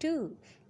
2,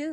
2।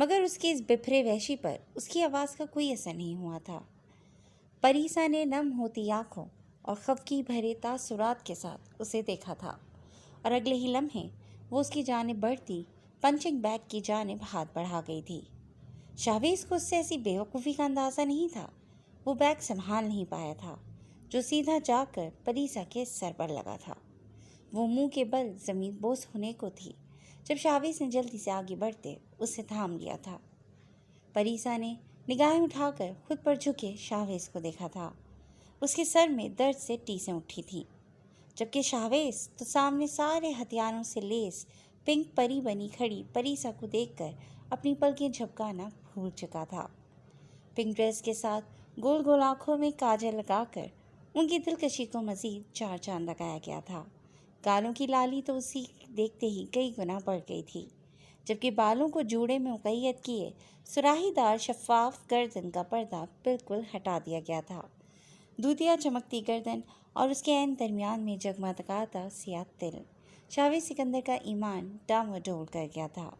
مگر اس کے اس بپھرے وحشی پر اس کی آواز کا کوئی اثر نہیں ہوا تھا۔ پریسا نے نم ہوتی آنکھوں اور خفگی بھرے تاثرات کے ساتھ اسے دیکھا تھا، اور اگلے ہی لمحے وہ اس کی جانب بڑھتی پنچنگ بیگ کی جانب ہاتھ بڑھا گئی تھی۔ شاویز کو اس سے ایسی بے وقوفی کا اندازہ نہیں تھا۔ وہ بیگ سنبھال نہیں پایا تھا جو سیدھا جا کر پریسا کے سر پر لگا تھا۔ وہ منہ کے بل زمین بوس ہونے کو تھی جب شاویز نے جلدی سے آگے بڑھتے اسے تھام لیا تھا۔ پریسا نے نگاہیں اٹھا کر خود پر جھکے شاویز کو دیکھا تھا۔ اس کے سر میں درد سے ٹیسیں اٹھی تھیں، جبکہ شاویز تو سامنے سارے ہتھیاروں سے لیس پنک پری بنی کھڑی پریسا کو دیکھ کر اپنی پلکیں جھپکانا بھول چکا تھا۔ پنک ڈریس کے ساتھ گول گول آنکھوں میں کاجل لگا کر ان کی دلکشی کو مزید چار چاند لگایا گیا تھا۔ گالوں کی لالی تو اسی دیکھتے ہی کئی گنا بڑھ گئی تھی، جبکہ بالوں کو جوڑے میں مقید کیے سراہی دار شفاف گردن کا پردہ بالکل ہٹا دیا گیا تھا۔ دودھیا چمکتی گردن اور اس کے عین درمیان میں جگمگاتا سیاہ تل شاویز سکندر کا ایمان ڈاواڈول کر گیا تھا۔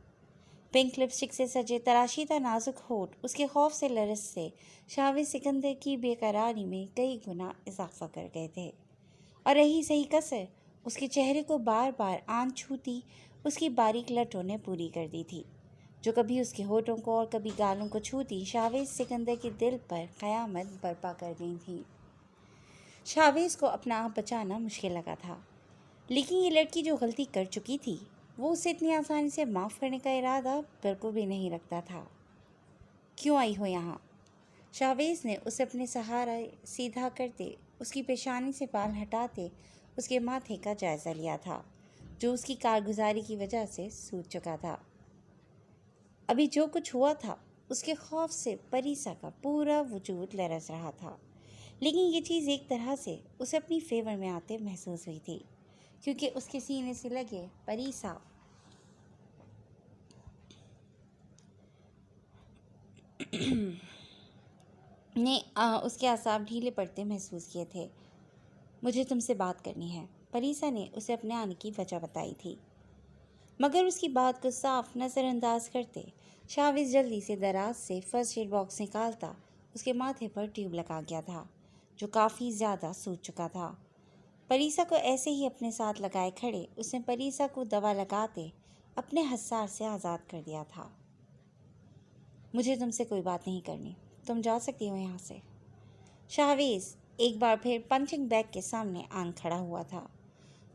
پنک لپسٹک سے سجے تراشیدہ نازک ہونٹ اس کے خوف سے لرز سے شاویز سکندر کی بے قراری میں کئی گنا اضافہ کر گئے تھے، اور رہی صحیح کسر اس کے چہرے کو بار بار آن چھوتی اس کی باریک لٹوں نے پوری کر دی تھی، جو کبھی اس کے ہونٹوں کو اور کبھی گالوں کو چھوتی شاویز سکندر کے دل پر قیامت برپا کر گئی تھی۔ شاویز کو اپنا آپ بچانا مشکل لگا تھا، لیکن یہ لڑکی جو غلطی کر چکی تھی وہ اسے اتنی آسانی سے معاف کرنے کا ارادہ بالکل بھی نہیں رکھتا تھا۔ کیوں آئی ہو یہاں؟ شاویز نے اسے اپنے سہارا سیدھا کرتے، اس کی پیشانی سے بال ہٹاتے اس کے ماتھے کا جائزہ لیا تھا، جو اس کی کارگزاری کی وجہ سے سوج چکا تھا۔ ابھی جو کچھ ہوا تھا اس کے خوف سے پریسا کا پورا وجود لرز رہا تھا، لیکن یہ چیز ایک طرح سے اسے اپنی فیور میں آتے محسوس ہوئی تھی، کیونکہ اس کے سینے سے لگے پریسا نے اس کے اعصاب ڈھیلے پڑتے محسوس کیے تھے۔ مجھے تم سے بات کرنی ہے، پریسا نے اسے اپنے آنے کی وجہ بتائی تھی، مگر اس کی بات کو صاف نظر انداز کرتے شاویز جلدی سے دراز سے فرسٹ ایڈ باکس نکالتا اس کے ماتھے پر ٹیوب لگا گیا تھا، جو کافی زیادہ سوج چکا تھا۔ پریسا کو ایسے ہی اپنے ساتھ لگائے کھڑے اس نے پریسا کو دوا لگاتے اپنے حصار سے آزاد کر دیا تھا۔ مجھے تم سے کوئی بات نہیں کرنی، تم جا سکتی ہو یہاں سے۔ شاویز ایک بار پھر پنچنگ بیگ کے سامنے آن کھڑا ہوا تھا،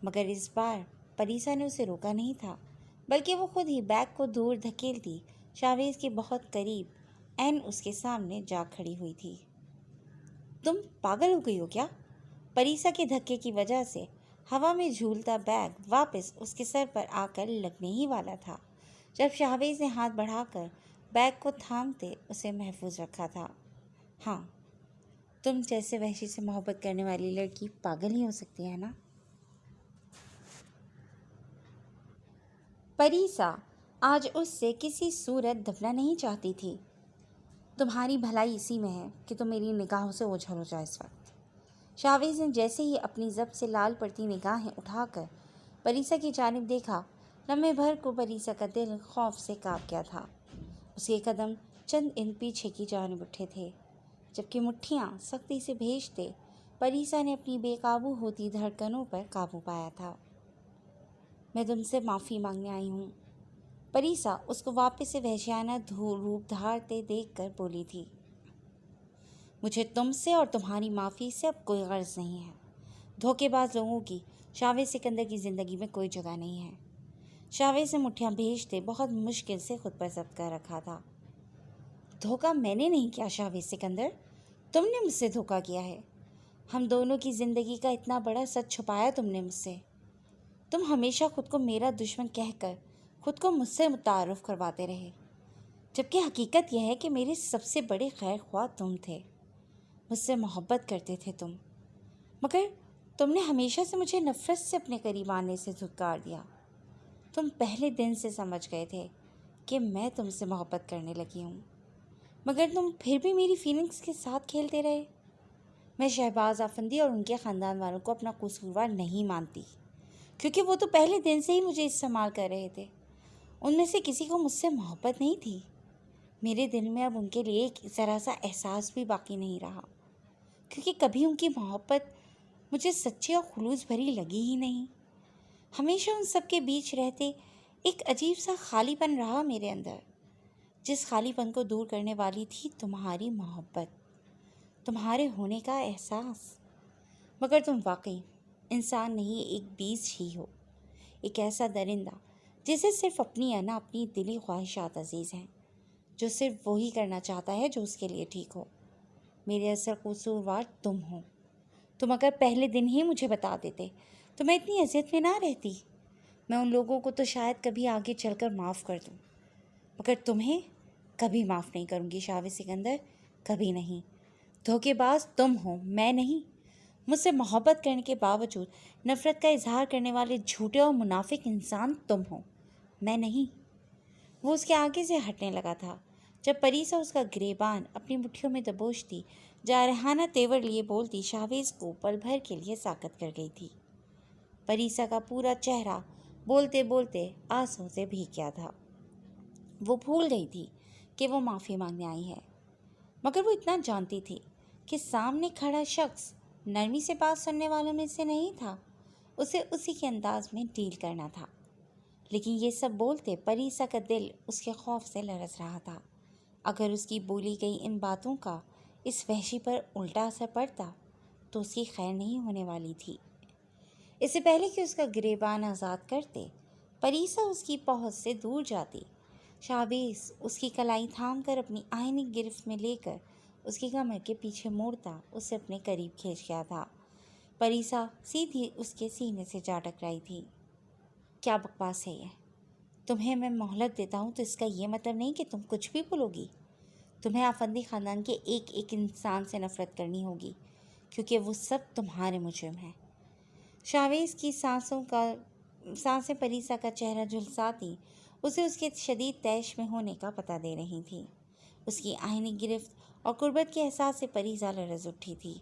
مگر اس بار پریسا نے اسے روکا نہیں تھا، بلکہ وہ خود ہی بیگ کو دور دھکیلتی شاویز کے بہت قریب عین اس کے سامنے جا کھڑی ہوئی تھی۔ تم پاگل ہو گئی ہو کیا؟ پریسا کے دھکے کی وجہ سے ہوا میں جھولتا بیگ واپس اس کے سر پر آ کر لگنے ہی والا تھا، جب شاویز نے ہاتھ بڑھا کر بیگ کو تھامتے اسے محفوظ رکھا تھا۔ ہاں، تم جیسے وحشی سے محبت کرنے والی لڑکی پاگل ہی ہو سکتی ہے نا؟ پریسا آج اس سے کسی صورت دبنا نہیں چاہتی تھی۔ تمہاری بھلائی اسی میں ہے کہ تم میری نگاہوں سے اوجھل ہو جائے اس وقت۔ شاویز نے جیسے ہی اپنی ضبط سے لال پڑتی نگاہیں اٹھا کر پریسا کی جانب دیکھا، لمحے بھر کو پریسا کا دل خوف سے کانپ گیا تھا۔ اس کے قدم چند انچ پیچھے کی جانب اٹھے تھے، جبکہ مٹھیاں سختی سے بھیجتے پریسا نے اپنی بے قابو ہوتی دھڑکنوں پر قابو پایا تھا۔ میں تم سے معافی مانگنے آئی ہوں، پریسا اس کو واپس سے وحشیانہ روپ دھارتے دیکھ کر بولی تھی۔ مجھے تم سے اور تمہاری معافی سے اب کوئی غرض نہیں ہے۔ دھوکے باز لوگوں کی شاویز سکندر کی زندگی میں کوئی جگہ نہیں ہے۔ شاویز نے مٹھیاں بھیجتے بہت مشکل سے خود پر ضبط کر رکھا تھا۔ دھوکہ میں نے نہیں کیا شاویز سکندر، تم نے مجھ سے دھوکہ کیا ہے۔ ہم دونوں کی زندگی کا اتنا بڑا سچ چھپایا تم نے مجھ سے۔ تم ہمیشہ خود کو میرا دشمن کہہ کر خود کو مجھ سے متعارف کرواتے رہے، جبکہ حقیقت یہ ہے کہ میرے سب سے بڑے خیر خواہ تم تھے۔ مجھ سے محبت کرتے تھے تم، مگر تم نے ہمیشہ سے مجھے نفرت سے اپنے قریب آنے سے دھتکار دیا۔ تم پہلے دن سے سمجھ گئے تھے کہ میں تم سے محبت کرنے لگی ہوں، مگر تم پھر بھی میری فیلنگز کے ساتھ کھیلتے رہے۔ میں شہباز افندی اور ان کے خاندان والوں کو اپنا قصوروار نہیں مانتی، کیونکہ وہ تو پہلے دن سے ہی مجھے استعمال کر رہے تھے۔ ان میں سے کسی کو مجھ سے محبت نہیں تھی۔ میرے دل میں اب ان کے لیے ایک ذرا سا احساس بھی باقی نہیں رہا، کیونکہ کبھی ان کی محبت مجھے سچی اور خلوص بھری لگی ہی نہیں۔ ہمیشہ ان سب کے بیچ رہتے ایک عجیب سا خالی پن رہا میرے اندر، جس خالی پن کو دور کرنے والی تھی تمہاری محبت، تمہارے ہونے کا احساس۔ مگر تم واقعی انسان نہیں، ایک بیج ہی ہو، ایک ایسا درندہ جسے صرف اپنی اپنی دلی خواہشات عزیز ہیں، جو صرف وہی کرنا چاہتا ہے جو اس کے لیے ٹھیک ہو۔ میرے اصل قصوروار تم ہو۔ تم اگر پہلے دن ہی مجھے بتا دیتے تو میں اتنی اذیت میں نہ رہتی۔ میں ان لوگوں کو تو شاید کبھی آگے چل کر معاف کر دوں، مگر تمہیں کبھی معاف نہیں کروں گی شاوز سکندر، کبھی نہیں۔ دھوکے باز تم ہو، میں نہیں۔ مجھ سے محبت کرنے کے باوجود نفرت کا اظہار کرنے والے جھوٹے اور منافق انسان تم ہو، میں نہیں۔ وہ اس کے آگے سے ہٹنے لگا تھا جب پریسا اس کا گریبان اپنی مٹھیوں میں دبوچتی جارحانہ تیور لیے بولتی شاویز کو پل بھر کے لیے ساکت کر گئی تھی۔ پریسا کا پورا چہرہ بولتے بولتے آنسوں سے بھیگ گیا تھا۔ وہ بھول گئی تھی کہ وہ معافی مانگنے آئی ہے، مگر وہ اتنا جانتی تھی کہ سامنے کھڑا شخص نرمی سے بات سننے والوں میں سے نہیں تھا، اسے اسی کے انداز میں ڈیل کرنا تھا۔ لیکن یہ سب بولتے پریسا کا دل اس کے خوف سے لرز رہا تھا۔ اگر اس کی بولی گئی ان باتوں کا اس وحشی پر الٹا اثر پڑتا تو اس کی خیر نہیں ہونے والی تھی۔ اس سے پہلے کہ اس کا گریبان آزاد کرتے پریسا اس کی پہنچ سے دور جاتی، شاویز اس کی کلائی تھام کر اپنی آئینی گرفت میں لے کر اس کی کمر کے پیچھے موڑتا اسے اپنے قریب کھینچ گیا تھا۔ پریسا سیدھی اس کے سینے سے جا ٹکرائی تھی۔ کیا بکواس ہے یہ؟ تمہیں میں مہلت دیتا ہوں تو اس کا یہ مطلب نہیں کہ تم کچھ بھی بولو گی۔ تمہیں آفندی خاندان کے ایک ایک انسان سے نفرت کرنی ہوگی، کیونکہ وہ سب تمہارے مجرم ہیں۔ شاویز کی سانسیں پریسا کا چہرہ جھلساتی اسے اس کے شدید طیش میں ہونے کا پتہ دے رہی تھیں۔ اس کی آئینی گرفت اور قربت کے احساس سے پریسا لرز اٹھی تھی۔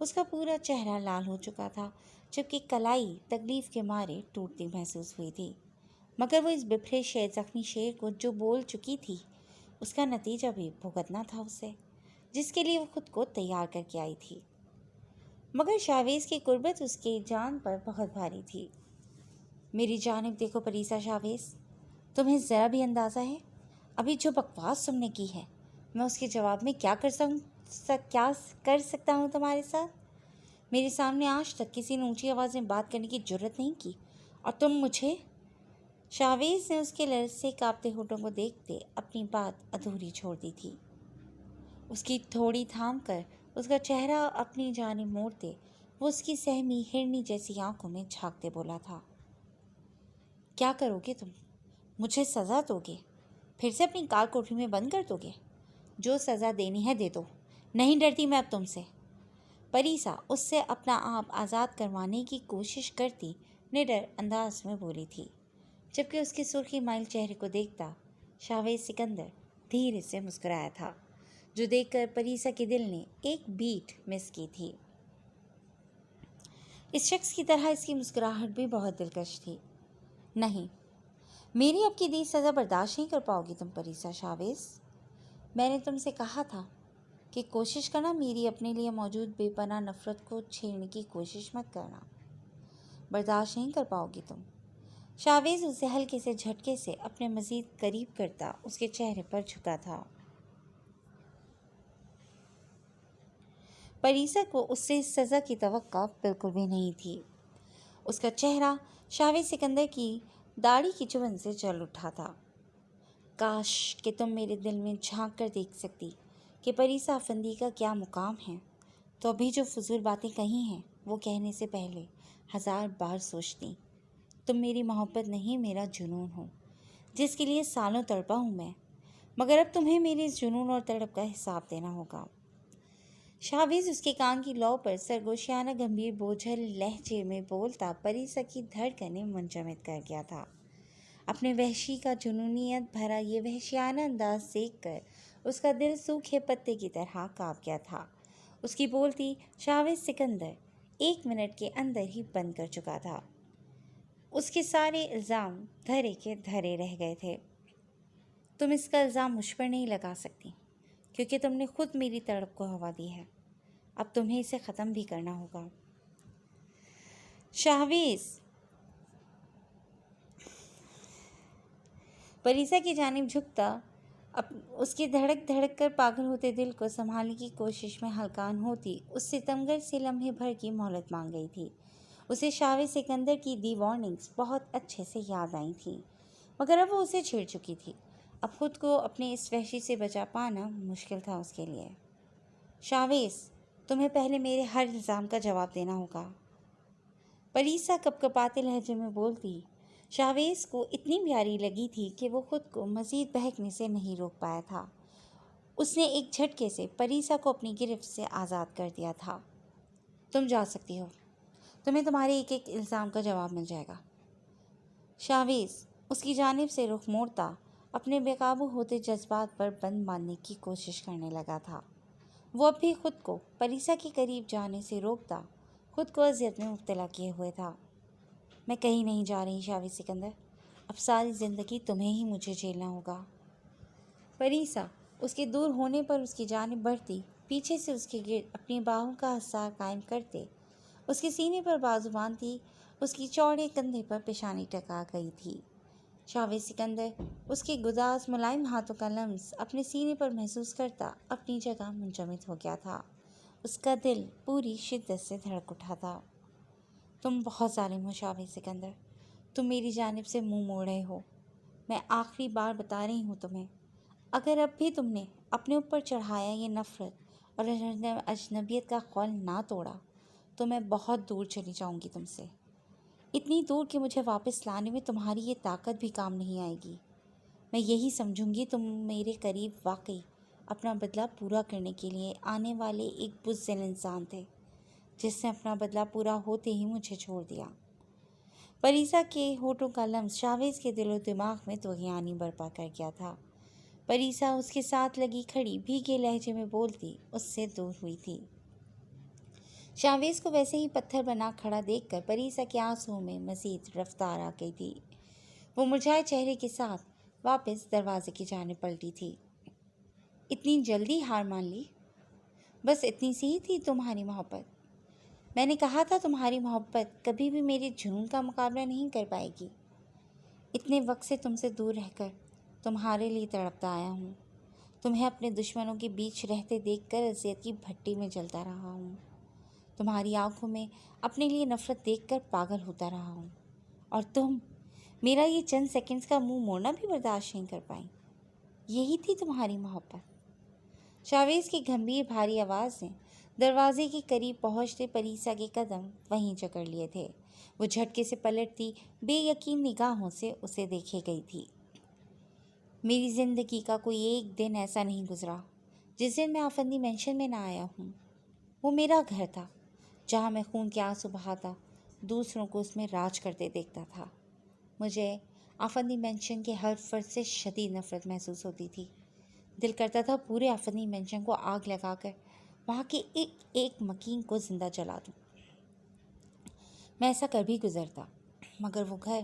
اس کا پورا چہرہ لال ہو چکا تھا، جبکہ کلائی تکلیف کے مارے ٹوٹتی محسوس ہوئی تھی۔ مگر وہ اس بپھرے زخمی شیر کو جو بول چکی تھی، اس کا نتیجہ بھی بھگتنا تھا اسے، جس کے لیے وہ خود کو تیار کر کے آئی تھی۔ مگر شاویز کی قربت اس کی جان پر بہت بھاری تھی۔ میری جانب دیکھو پریسا شاویز، تمہیں ذرا بھی اندازہ ہے ابھی جو بکواس تم نے کی ہے میں اس کے جواب میں کیا کر سکتا ہوں تمہارے ساتھ؟ میرے سامنے آج تک کسی نے اونچی آواز میں بات کرنے کی جرت نہیں کی، اور تم مجھے… شاویز نے اس کے لرزتے کانپتے ہونٹوں کو دیکھتے اپنی بات ادھوری چھوڑ دی تھی۔ اس کی تھوڑی تھام کر اس کا چہرہ اپنی جانب موڑتے وہ اس کی سہمی ہرنی جیسی آنکھوں میں جھانکتے بولا تھا، کیا کرو گے تم؟ مجھے سزا دو گے؟ پھر سے اپنی کال کوٹری میں بند کر دو گے؟ جو سزا دینی ہے دے دو، نہیں ڈرتی میں اب تم سے۔ پریسا اس سے اپنا آپ آزاد کروانے کی کوشش کرتی نڈر انداز میں بولی تھی، جبکہ اس کے سرخی مائل چہرے کو دیکھتا شاویز سکندر دھیرے سے مسکرایا تھا، جو دیکھ کر پریسا کے دل نے ایک بیٹ مس کی تھی۔ اس شخص کی طرح اس کی مسکراہٹ بھی بہت دلکش تھی۔ نہیں، میری اب کی دی سزا برداشت نہیں کر پاؤ گی تم پریسا شاویز۔ میں نے تم سے کہا تھا کہ کوشش کرنا میری اپنے لیے موجود بے پناہ نفرت کو چھیڑنے کی کوشش مت کرنا۔ برداشت نہیں کر پاؤ گی تم۔ شاویز اسے ہلکے سے جھٹکے سے اپنے مزید قریب کرتا اس کے چہرے پر جھکا تھا۔ پریسا کو اس سے اس سزا کی توقع بالکل بھی نہیں تھی۔ اس کا چہرہ شاویز سکندر کی داڑھی کی چبھن سے جل اٹھا تھا۔ کاش کہ تم میرے دل میں جھانک کر دیکھ سکتی کہ پریسا افندی کا کیا مقام ہے، تو ابھی جو فضول باتیں کہی ہیں وہ کہنے سے پہلے 1000 بار سوچتی۔ تم میری محبت نہیں، میرا جنون ہو، جس کے لیے سالوں تڑپا ہوں میں، مگر اب تمہیں میرے اس جنون اور تڑپ کا حساب دینا ہوگا۔ شاویز اس کے کان کی لو پر سرگوشیانہ گمبھیر بوجھل لہجے میں بولتا پریسا کی دھڑکنیں منجمد کر گیا تھا۔ اپنے وحشی کا جنونیت بھرا یہ وحشیانہ انداز دیکھ کر اس کا دل سوکھے پتے کی طرح کانپ گیا تھا۔ اس کی بولتی شاویز سکندر 1 منٹ کے اندر ہی بند کر چکا تھا۔ اس کے سارے الزام دھرے کے دھرے رہ گئے تھے۔ تم اس کا الزام مجھ پر نہیں لگا سکتی کیونکہ تم نے خود میری تڑپ کو ہوا دی ہے۔ اب تمہیں اسے ختم بھی کرنا ہوگا۔ شاہویز پریسا کی جانب جھکتا اس کی دھڑک دھڑک کر پاگل ہوتے دل کو سنبھالنے کی کوشش میں ہلکان ہوتی اس ستمگر سے لمحے بھر کی مہلت مانگ گئی تھی۔ اسے شاویز سکندر کی دی وارننگز بہت اچھے سے یاد آئی تھیں، مگر اب وہ اسے چھیڑ چکی تھی۔ اب خود کو اپنے اس وحشی سے بچا پانا مشکل تھا اس کے لیے۔ شاویز، تمہیں پہلے میرے ہر الزام کا جواب دینا ہوگا، پریسا کپکپاتے لہجے میں بولتی۔ شاویز کو اتنی پیاری لگی تھی کہ وہ خود کو مزید بہکنے سے نہیں روک پایا تھا۔ اس نے ایک جھٹکے سے پریسا کو اپنی گرفت سے آزاد کر دیا تھا۔ تم جا سکتی ہو، تمہیں تمہارے ایک ایک الزام کا جواب مل جائے گا۔ شاویز اس کی جانب سے رخ موڑتا اپنے بے قابو ہوتے جذبات پر بند باندھنے کی کوشش کرنے لگا تھا۔ وہ اب بھی خود کو پریسا کے قریب جانے سے روکتا خود کو اذیت میں مبتلا کیے ہوئے تھا۔ میں کہیں نہیں جا رہی شاویز سکندر، اب ساری زندگی تمہیں ہی مجھے جھیلنا ہوگا۔ پریسا اس کے دور ہونے پر اس کی جانب بڑھتی، پیچھے سے اس کے گرد اپنی باہوں کا حصار قائم کرتے اس کے سینے پر بازو باندھتی اس کی چوڑے کندھے پر پیشانی ٹکا گئی تھی۔ شاویز سکندر اس کے گداز ملائم ہاتھوں کا لمس اپنے سینے پر محسوس کرتا اپنی جگہ منجمد ہو گیا تھا۔ اس کا دل پوری شدت سے دھڑک اٹھا تھا۔ تم بہت ظالم ہو شاویز سکندر، تم میری جانب سے منہ موڑ رہے ہو۔ میں آخری بار بتا رہی ہوں تمہیں، اگر اب بھی تم نے اپنے اوپر چڑھایا یہ نفرت اور اجنبیت کا خول نہ توڑا تو میں بہت دور چلی جاؤں گی تم سے، اتنی دور کہ مجھے واپس لانے میں تمہاری یہ طاقت بھی کام نہیں آئے گی۔ میں یہی سمجھوں گی تم میرے قریب واقعی اپنا بدلہ پورا کرنے کے لیے آنے والے ایک بزدل انسان تھے جس نے اپنا بدلہ پورا ہوتے ہی مجھے چھوڑ دیا۔ پریسا کے ہونٹوں کا لمس شاویز کے دل و دماغ میں طغیانی برپا کر گیا تھا۔ پریسا اس کے ساتھ لگی کھڑی بھیگے لہجے میں بولتی اس سے دور ہوئی تھی۔ شاویز کو ویسے ہی پتھر بنا کھڑا دیکھ کر پریسا کے آنسوؤں میں مزید رفتار آ گئی تھی۔ وہ مرجھائے چہرے کے ساتھ واپس دروازے کی جانب پلٹی تھی۔ اتنی جلدی ہار مان لی؟ بس اتنی سی ہی تھی تمہاری محبت؟ میں نے کہا تھا تمہاری محبت کبھی بھی میرے جنون کا مقابلہ نہیں کر پائے گی۔ اتنے وقت سے تم سے دور رہ کر تمہارے لیے تڑپتا آیا ہوں، تمہیں اپنے دشمنوں کے بیچ رہتے دیکھ کر اذیت کی بھٹی میں جلتا رہا ہوں، تمہاری آنکھوں میں اپنے لیے نفرت دیکھ کر پاگل ہوتا رہا ہوں، اور تم میرا یہ چند سیکنڈز کا منہ موڑنا بھی برداشت نہیں کر پائیں۔ یہی تھی تمہاری محبت؟ شاویز کی گھمبیر بھاری آواز نے دروازے کے قریب پہنچتے پریسا کے قدم وہیں جکڑ لیے تھے۔ وہ جھٹکے سے پلٹتی بے یقین نگاہوں سے اسے دیکھے گئی تھی۔ میری زندگی کا کوئی ایک دن ایسا نہیں گزرا جس دن میں آفندی مینشن میں نہ آیا ہوں۔ وہ میرا گھر تھا جہاں میں خون کے آنسو بہاتا دوسروں کو اس میں راج کرتے دیکھتا تھا۔ مجھے آفندی مینشن کے ہر فرد سے شدید نفرت محسوس ہوتی تھی۔ دل کرتا تھا پورے آفندی مینشن کو آگ لگا کر وہاں کے ایک ایک مکین کو زندہ جلا دوں۔ میں ایسا کر بھی گزرتا، مگر وہ گھر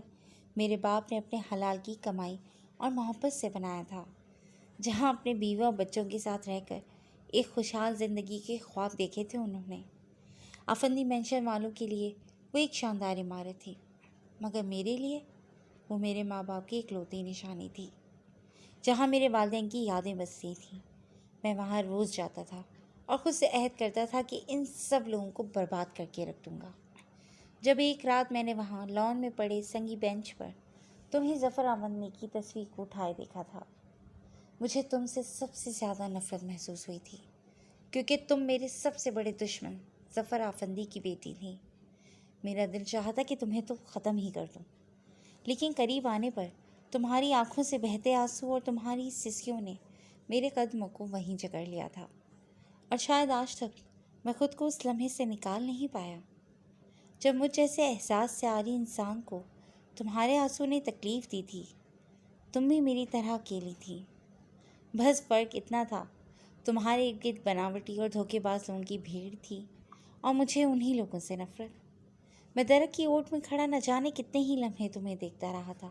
میرے باپ نے اپنے حلال کی کمائی اور محبت سے بنایا تھا، جہاں اپنے بیوی اور بچوں کے ساتھ رہ کر ایک خوشحال زندگی کے خواب دیکھے تھے انہوں نے۔ آفندی مینشن والوں کے لیے وہ ایک شاندار عمارت تھی، مگر میرے لیے وہ میرے ماں باپ کی اکلوتی نشانی تھی، جہاں میرے والدین کی یادیں بستی تھیں۔ میں وہاں روز جاتا تھا اور خود سے عہد کرتا تھا کہ ان سب لوگوں کو برباد کر کے رکھ دوں گا۔ جب ایک رات میں نے وہاں لان میں پڑے سنگی بینچ پر تمہیں ظفر آفندی کی تصویر کو اٹھائے دیکھا تھا، مجھے تم سے سب سے زیادہ نفرت محسوس ہوئی تھی، کیونکہ تم میرے سب سے بڑے دشمن ظفر آفندی کی بیٹی تھی۔ میرا دل چاہتا کہ تمہیں تو ختم ہی کر دوں، لیکن قریب آنے پر تمہاری آنکھوں سے بہتے آنسو اور تمہاری سسکیوں نے میرے قدموں کو وہیں جکڑ لیا تھا، اور شاید آج تک میں خود کو اس لمحے سے نکال نہیں پایا جب مجھ جیسے احساس سے عاری انسان کو تمہارے آنسو نے تکلیف دی تھی۔ تم بھی میری طرح اکیلی تھی، بس فرق اتنا تھا تمہارے ارد گرد بناوٹی اور دھوکے باز لوگوں کی بھیڑ تھی اور مجھے انہی لوگوں سے نفرت۔ میں درخت کی اوٹ میں کھڑا نہ جانے کتنے ہی لمحے تمہیں دیکھتا رہا تھا،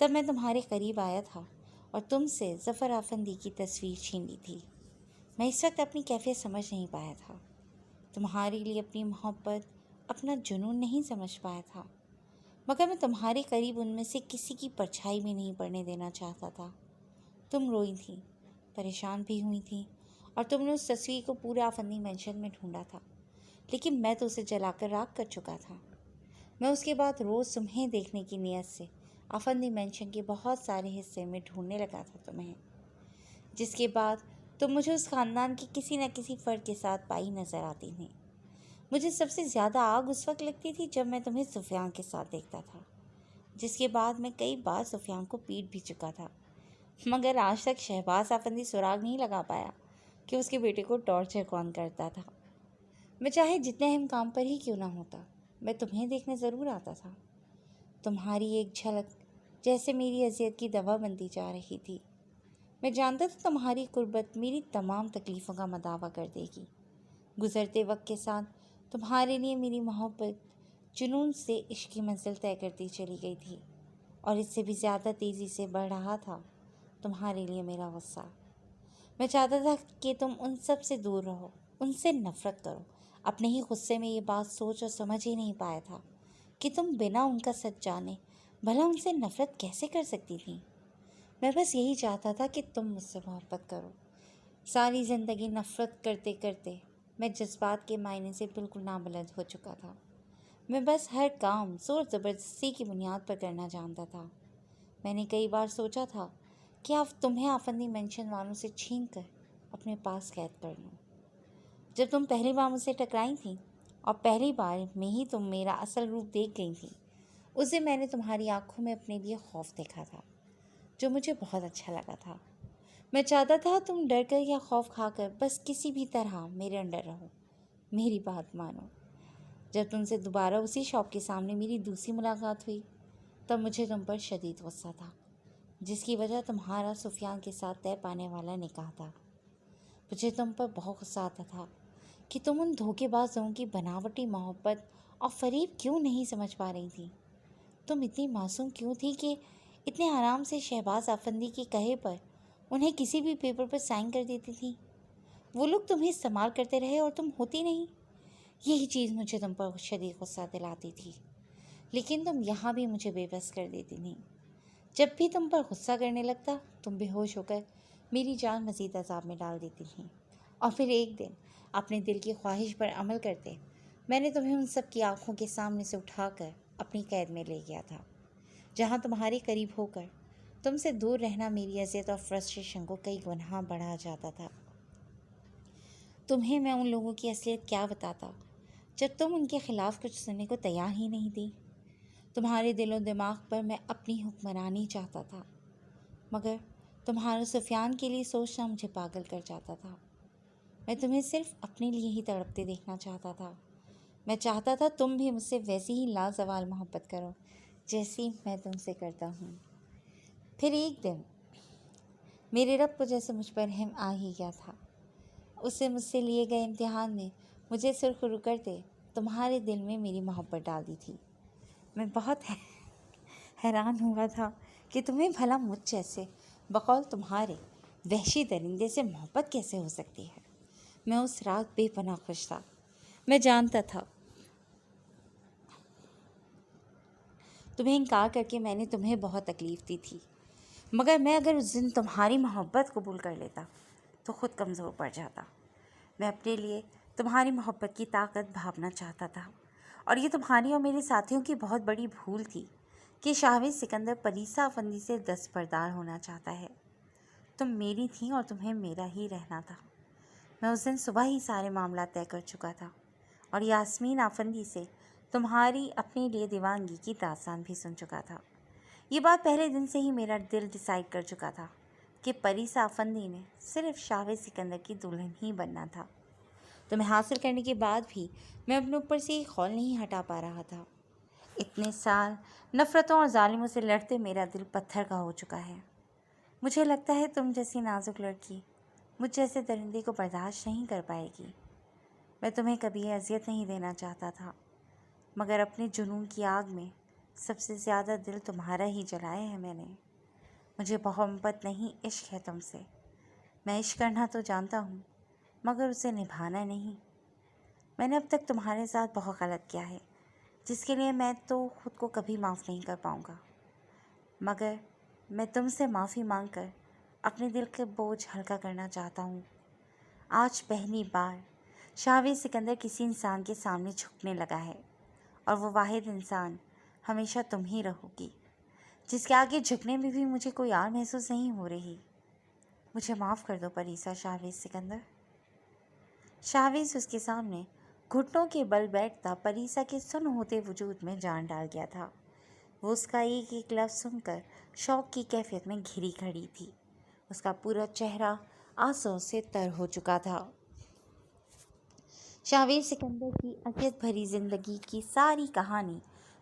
تب میں تمہارے قریب آیا تھا اور تم سے ظفر آفندی کی تصویر چھین لی تھی۔ میں اس وقت اپنی کیفیت سمجھ نہیں پایا تھا، تمہارے لیے اپنی محبت اپنا جنون نہیں سمجھ پایا تھا، مگر میں تمہارے قریب ان میں سے کسی کی پرچھائی بھی نہیں پڑنے دینا چاہتا تھا۔ تم روئی تھی، پریشان بھی ہوئی تھی، اور تم نے اس تصویر کو پورے آفندی مینشن میں ڈھونڈا تھا، لیکن میں تو اسے جلا کر راکھ کر چکا تھا۔ میں اس کے بعد روز تمہیں دیکھنے کی نیت سے آفندی مینشن کے بہت سارے حصے میں ڈھونڈنے لگا تھا تمہیں، جس کے بعد تم مجھے اس خاندان کے کسی نہ کسی فرد کے ساتھ پائی نظر آتی تھی۔ مجھے سب سے زیادہ آگ اس وقت لگتی تھی جب میں تمہیں سفیان کے ساتھ دیکھتا تھا، جس کے بعد میں کئی بار سفیان کو پیٹ بھی چکا تھا، مگر آج تک شہباز آفندی سراغ نہیں لگا پایا کہ اس کے بیٹے کو ٹارچر کون کرتا تھا۔ میں چاہے جتنے اہم کام پر ہی کیوں نہ ہوتا، میں تمہیں دیکھنے ضرور آتا تھا۔ تمہاری ایک جھلک جیسے میری اذیت کی دوا بنتی جا رہی تھی۔ میں جانتا تھا تمہاری قربت میری تمام تکلیفوں کا مداوع کر دے گی۔ گزرتے وقت کے ساتھ تمہارے لیے میری محبت جنون سے عشق کی منزل طے کرتی چلی گئی تھی، اور اس سے بھی زیادہ تیزی سے بڑھ رہا تھا تمہارے لیے میرا غصہ۔ میں چاہتا تھا کہ تم ان سب سے دور رہو، ان سے نفرت کرو۔ اپنے ہی غصے میں یہ بات سوچ اور سمجھ ہی نہیں پایا تھا کہ تم بنا ان کا سچ جانے بھلا ان سے نفرت کیسے کر سکتی تھی۔ میں بس یہی چاہتا تھا کہ تم مجھ سے محبت کرو۔ ساری زندگی نفرت کرتے کرتے میں جذبات کے معنی سے بالکل نابلد ہو چکا تھا۔ میں بس ہر کام زور زبردستی کی بنیاد پر کرنا جانتا تھا۔ میں نے کئی بار سوچا تھا کہ اب تمہیں آفندی مینشن والوں سے چھین کر اپنے پاس قید کر لوں۔ جب تم پہلی بار مجھ سے ٹکرائی تھیں اور پہلی بار میں ہی تم میرا اصل روپ دیکھ گئی تھیں، اس دن میں نے تمہاری آنکھوں میں اپنے لیے خوف دیکھا تھا، جو مجھے بہت اچھا لگا تھا۔ میں چاہتا تھا تم ڈر کر یا خوف کھا کر بس کسی بھی طرح میرے انڈر رہو، میری بات مانو۔ جب تم سے دوبارہ اسی شاپ کے سامنے میری دوسری ملاقات ہوئی، تب مجھے تم پر شدید غصہ تھا، جس کی وجہ تمہارا سفیان کے ساتھ طے پانے والا نکاح تھا۔ مجھے تم پر بہت غصہ آتا تھا کہ تم ان دھوکے باز لوگوں کی بناوٹی محبت اور فریب کیوں نہیں سمجھ پا رہی تھی۔ تم اتنی معصوم کیوں تھی کہ اتنے آرام سے شہباز آفندی کے کہے پر انہیں کسی بھی پیپر پر سائن کر دیتی تھی۔ وہ لوگ تمہیں استعمال کرتے رہے اور تم ہوتی نہیں۔ یہی چیز مجھے تم پر شدید غصہ دلاتی تھی، لیکن تم یہاں بھی مجھے بے بس کر دیتی تھی۔ جب بھی تم پر غصہ کرنے لگتا، تم بے ہوش ہو کر میری جان مزید عذاب میں ڈال دیتی تھی، اور پھر ایک دن اپنے دل کی خواہش پر عمل کرتے میں نے تمہیں ان سب کی آنکھوں کے سامنے سے اٹھا کر اپنی قید میں لے گیا تھا، جہاں تمہارے قریب ہو کر تم سے دور رہنا میری اذیت اور فرسٹریشن کو کئی گنا بڑھا جاتا تھا۔ تمہیں میں ان لوگوں کی اصلیت کیا بتاتا جب تم ان کے خلاف کچھ سننے کو تیار ہی نہیں تھی۔ تمہارے دل و دماغ پر میں اپنی حکمرانی چاہتا تھا، مگر تمہارے سفیان کے لیے سوچنا مجھے پاگل کر جاتا تھا۔ میں تمہیں صرف اپنے لیے ہی تڑپتے دیکھنا چاہتا تھا۔ میں چاہتا تھا تم بھی مجھ سے ویسی ہی لازوال محبت کرو جیسی میں تم سے کرتا ہوں۔ پھر ایک دن میرے رب کو جیسے مجھ پر رحم آ ہی گیا تھا۔ اسے مجھ سے لیے گئے امتحان نے مجھے سرخرو کرتے تمہارے دل میں میری محبت ڈال دی تھی۔ میں بہت حیران ہوا تھا کہ تمہیں بھلا مجھ جیسے بقول تمہارے وحشی درندے سے محبت کیسے ہو سکتی ہے۔ میں اس رات بے پناہ خوش تھا۔ میں جانتا تھا تمہیں انکار کر کے میں نے تمہیں بہت تکلیف دی تھی، مگر میں اگر اس دن تمہاری محبت قبول کر لیتا تو خود کمزور پڑ جاتا۔ میں اپنے لیے تمہاری محبت کی طاقت بھاپنا چاہتا تھا، اور یہ تمہاری اور میرے ساتھیوں کی بہت بڑی بھول تھی کہ شاہویز سکندر پریسا آفندی سے دستبردار ہونا چاہتا ہے۔ تم میری تھیں اور تمہیں میرا ہی رہنا تھا۔ میں اس دن صبح ہی سارے معاملات طے کر چکا تھا، اور یاسمین آفندی سے تمہاری اپنے لیے دیوانگی کی داستان بھی سن چکا تھا۔ یہ بات پہلے دن سے ہی میرا دل ڈیسائیڈ کر چکا تھا کہ پریسا آفندی نے صرف شاہویز سکندر کی دلہن ہی بننا تھا۔ تمہیں حاصل کرنے کے بعد بھی میں اپنے اوپر سے ایک خول نہیں ہٹا پا رہا تھا۔ اتنے سال نفرتوں اور ظالموں سے لڑتے میرا دل پتھر کا ہو چکا ہے۔ مجھے لگتا ہے تم جیسی نازک لڑکی مجھ جیسے درندے کو برداشت نہیں کر پائے گی۔ میں تمہیں کبھی اذیت نہیں دینا چاہتا تھا، مگر اپنے جنون کی آگ میں سب سے زیادہ دل تمہارا ہی جلایا ہے میں نے۔ مجھے محبت نہیں، عشق ہے تم سے۔ میں عشق کرنا تو جانتا ہوں مگر اسے نبھانا نہیں۔ میں نے اب تک تمہارے ساتھ بہت غلط کیا ہے جس کے لیے میں تو خود کو کبھی معاف نہیں کر پاؤں گا، مگر میں تم سے معافی مانگ کر اپنے دل کے بوجھ ہلکا کرنا چاہتا ہوں۔ آج پہلی بار شاویز سکندر کسی انسان کے سامنے جھکنے لگا ہے، اور وہ واحد انسان ہمیشہ تم ہی رہو گی، جس کے آگے جھکنے میں بھی مجھے کوئی اور محسوس نہیں ہو رہی۔ مجھے معاف کر دو پریسا شاویز سکندر۔ شاویز اس کے سامنے گھٹنوں کے بل بیٹھتا پریسا کے سن ہوتے وجود میں جان ڈال گیا تھا۔ وہ اس کا ایک ایک لفظ سن کر شوق کی کیفیت میں گھری کھڑی تھی۔ اس کا پورا چہرہ آنسوؤں سے تر ہو چکا تھا۔ شاویز سکندر کی اذیت بھری زندگی کی ساری کہانی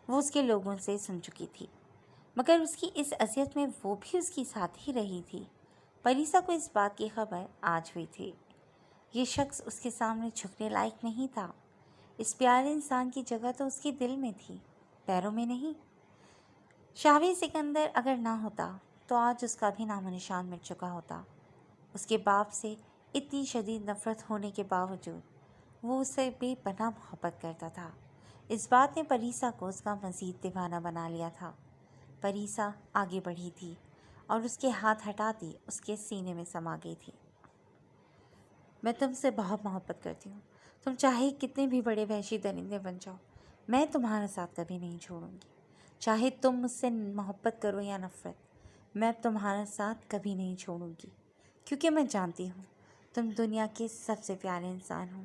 وہ اس کے لوگوں سے سن چکی تھی، مگر اس کی اس اذیت میں وہ بھی اس کی ساتھ ہی رہی تھی۔ پریسا کو اس بات کی خبر آج ہوئی تھی۔ یہ شخص اس کے سامنے جھکنے لائق نہیں تھا۔ اس پیارے انسان کی جگہ تو اس کے دل میں تھی، پیروں میں نہیں۔ شاویز سکندر اگر نہ ہوتا تو آج اس کا بھی نام و نشان مٹ چکا ہوتا۔ اس کے باپ سے اتنی شدید نفرت ہونے کے باوجود وہ اسے بے پناہ محبت کرتا تھا۔ اس بات نے پریسا کو اس کا مزید دیوانہ بنا لیا تھا۔ پریسا آگے بڑھی تھی اور اس کے ہاتھ ہٹاتی اس کے سینے میں سما گئی تھی۔ میں تم سے بہت محبت کرتی ہوں۔ تم چاہے کتنے بھی بڑے وحشی درندے بن جاؤ، میں تمہارا ساتھ کبھی نہیں چھوڑوں گی۔ چاہے تم مجھ سے محبت کرو یا نفرت، میں تمہارا ساتھ کبھی نہیں چھوڑوں گی، کیونکہ میں جانتی ہوں تم دنیا کے سب سے پیارے انسان ہو۔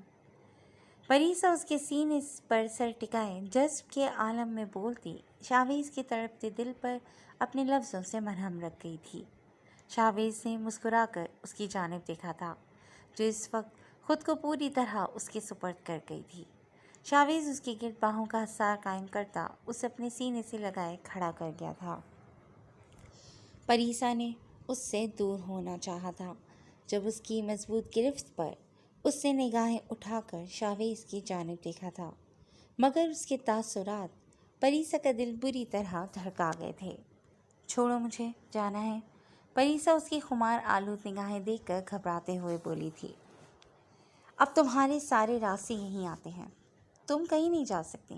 پریسا اس کے سینے پر سر ٹکائے جذب کے عالم میں بولتی شاویز کے تڑپتے دل پر اپنے لفظوں سے مرہم رکھ گئی تھی۔ شاویز نے مسکرا کر اس کی جانب دیکھا تھا، جو اس وقت خود کو پوری طرح اس کے سپرد کر گئی تھی۔ شاویز اس کے گرد باہوں کا حصار قائم کرتا اسے اپنے سینے سے لگائے کھڑا کر گیا تھا۔ پریسا نے اس سے دور ہونا چاہا تھا، جب اس کی مضبوط گرفت پر اس سے نگاہیں اٹھا کر شاویز کی جانب دیکھا تھا، مگر اس کے تاثرات پریسا کا دل بری طرح دھڑکا گئے تھے۔ چھوڑو مجھے، جانا ہے، پریسا اس کی خمار آلود نگاہیں دیکھ کر گھبراتے ہوئے بولی تھی۔ اب تمہارے سارے راستے یہیں آتے ہیں، تم کہیں نہیں جا سکتی۔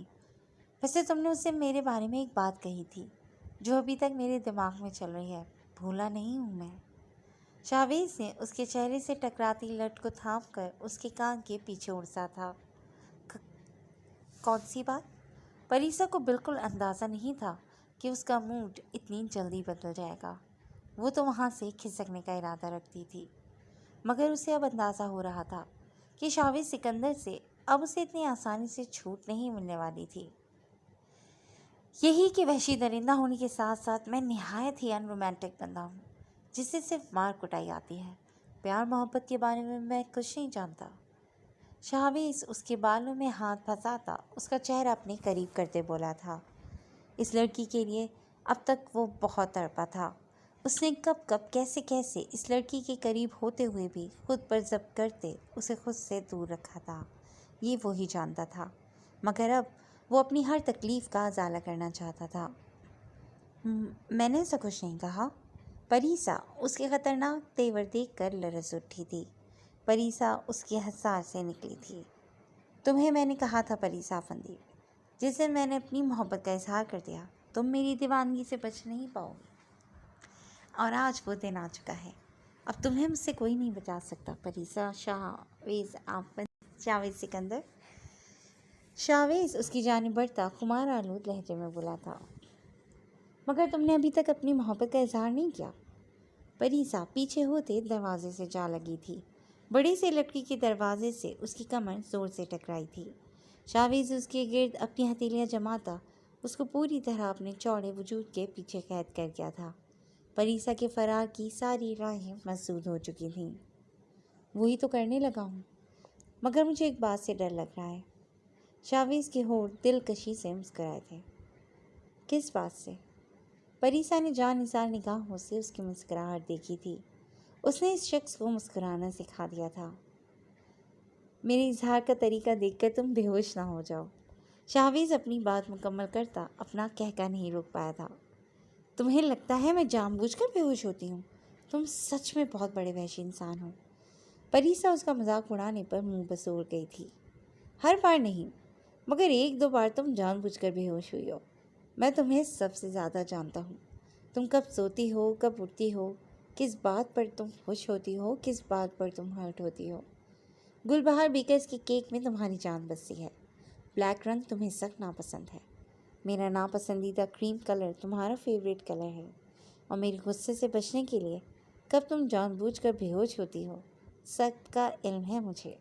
ویسے تم نے اس سے میرے بارے میں ایک بات کہی تھی جو ابھی تک میرے دماغ میں چل رہی ہے، بھولا نہیں ہوں میں۔ شاویز نے اس کے چہرے سے ٹکراتی لٹ کو تھام کر اس کے کان کے پیچھے اڑسا تھا۔ کون سی بات؟ پریسا کو بالکل اندازہ نہیں تھا کہ اس کا موڈ اتنی جلدی بدل جائے گا۔ وہ تو وہاں سے کھسکنے کا ارادہ رکھتی تھی، مگر اسے اب اندازہ ہو رہا تھا کہ شاویز سکندر سے اب اسے اتنی آسانی سے چھوٹ نہیں ملنے والی تھی۔ یہی کہ وحشی درندہ ہونے کے ساتھ ساتھ میں نہایت ہی ان رومانٹک بندہ ہوں، جسے صرف مار کٹائی آتی ہے۔ پیار محبت کے بارے میں کچھ نہیں جانتا۔ شاویز اس کے بالوں میں ہاتھ پھنساتا اس کا چہرہ اپنے قریب کرتے بولا تھا۔ اس لڑکی کے لیے اب تک وہ بہت تڑپا تھا۔ اس نے کب کیسے اس لڑکی کے قریب ہوتے ہوئے بھی خود پر ضبط کرتے اسے خود سے دور رکھا تھا، یہ وہی جانتا تھا، مگر اب وہ اپنی ہر تکلیف کا ازالہ کرنا چاہتا تھا۔ میں نے ایسا کچھ نہیں کہا۔ پریسا اس کے خطرناک تیور دیکھ کر لرز اٹھی تھی۔ پریسا اس کے حصار سے نکلی تھی۔ تمہیں میں نے کہا تھا پریسا افندی، جس دن میں نے اپنی محبت کا اظہار کر دیا تم میری دیوانگی سے بچ نہیں پاؤ گی، اور آج وہ دن آ چکا ہے۔ اب تمہیں مجھ سے کوئی نہیں بچا سکتا پریسا شاویز سکندر۔ شاویز اس کی جانب بڑھتا خمار آلود لہجے میں بولا تھا۔ مگر تم نے ابھی تک اپنی محبت کا اظہار نہیں کیا۔ پریسا پیچھے ہوتے دروازے سے جا لگی تھی۔ بڑے سے لکڑی کے دروازے سے اس کی کمر زور سے ٹکرائی تھی۔ شاویز اس کے گرد اپنی ہتھیلیاں جماتا اس کو پوری طرح اپنے چوڑے وجود کے پیچھے قید کر گیا تھا۔ پریسا کے فرار کی ساری راہیں مسدود ہو چکی تھیں۔ وہی تو کرنے لگا ہوں، مگر مجھے ایک بات سے ڈر لگ رہا ہے۔ شاویز کے ہونٹ دلکشی سے مسکرائے تھے۔ کس بات سے؟ پریسا نے جان نثار نگاہوں سے اس کی مسکراہٹ دیکھی تھی۔ اس نے اس شخص کو مسکرانا سکھا دیا تھا۔ میرے اظہار کا طریقہ دیکھ کر تم بے ہوش نہ ہو جاؤ۔ شاہویز اپنی بات مکمل کرتا اپنا کہہ نہیں روک پایا تھا۔ تمہیں لگتا ہے میں جان بوجھ کر بے ہوش ہوتی ہوں؟ تم سچ میں بہت بڑے وحشی انسان ہو۔ پریسا اس کا مذاق اڑانے پر منہ بسور گئی تھی۔ ہر بار نہیں، مگر ایک دو بار تم جان بوجھ کر بے ہوش ہوئی ہو۔ میں تمہیں سب سے زیادہ جانتا ہوں۔ تم کب سوتی ہو، کب اٹھتی ہو، کس بات پر تم خوش ہوتی ہو، کس بات پر تم ہرٹ ہوتی ہو۔ گل بہار بیکرز کے کیک میں تمہاری جان بستی ہے۔ بلیک رنگ تمہیں سخت ناپسند ہے۔ میرا ناپسندیدہ کریم کلر تمہارا فیوریٹ کلر ہے، اور میرے غصے سے بچنے کے لیے کب تم جان بوجھ کر بے ہوش ہوتی ہو، سخت کا علم ہے مجھے۔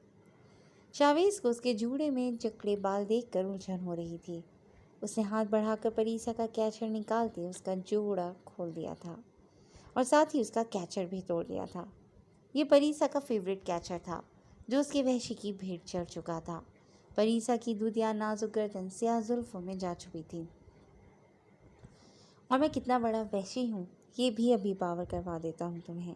شاہویز کو اس کے جوڑے میں جکڑے بال دیکھ کر الجھن ہو رہی تھی۔ اس نے ہاتھ بڑھا کر پریسا کا کیچر نکالتے اس کا جوڑا کھول دیا تھا، اور ساتھ ہی اس کا کیچر بھی توڑ دیا تھا۔ یہ پریسا کا فیوریٹ کیچر تھا، جو اس کے وحشی کی بھیڑ چڑھ چکا تھا۔ پریسا کی دودھیا نازک گردن سیاہ زلفوں میں جا چھپی تھی، اور میں کتنا بڑا وحشی ہوں یہ بھی ابھی باور کروا دیتا ہوں تمہیں۔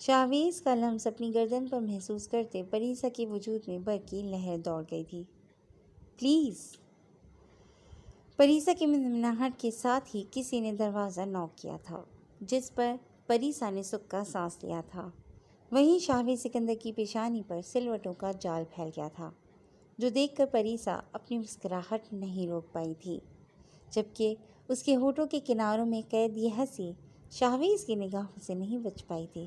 شاہویز کا لمس اپنی گردن پر محسوس کرتے پریسا کے وجود میں برق کی لہر دوڑ گئی تھی۔ پلیز۔ پریسا کی منمناہٹ کے ساتھ ہی کسی نے دروازہ نوک کیا تھا، جس پر پریسا نے سکا سانس لیا تھا۔ وہیں شاہویز سکندر کی پیشانی پر سلوٹوں کا جال پھیل گیا تھا، جو دیکھ کر پریسا اپنی مسکراہٹ نہیں روک پائی تھی، جبکہ اس کے ہونٹوں کے کناروں میں قید یہ ہنسی شاہویز کی نگاہوں سے نہیں بچ پائی تھی۔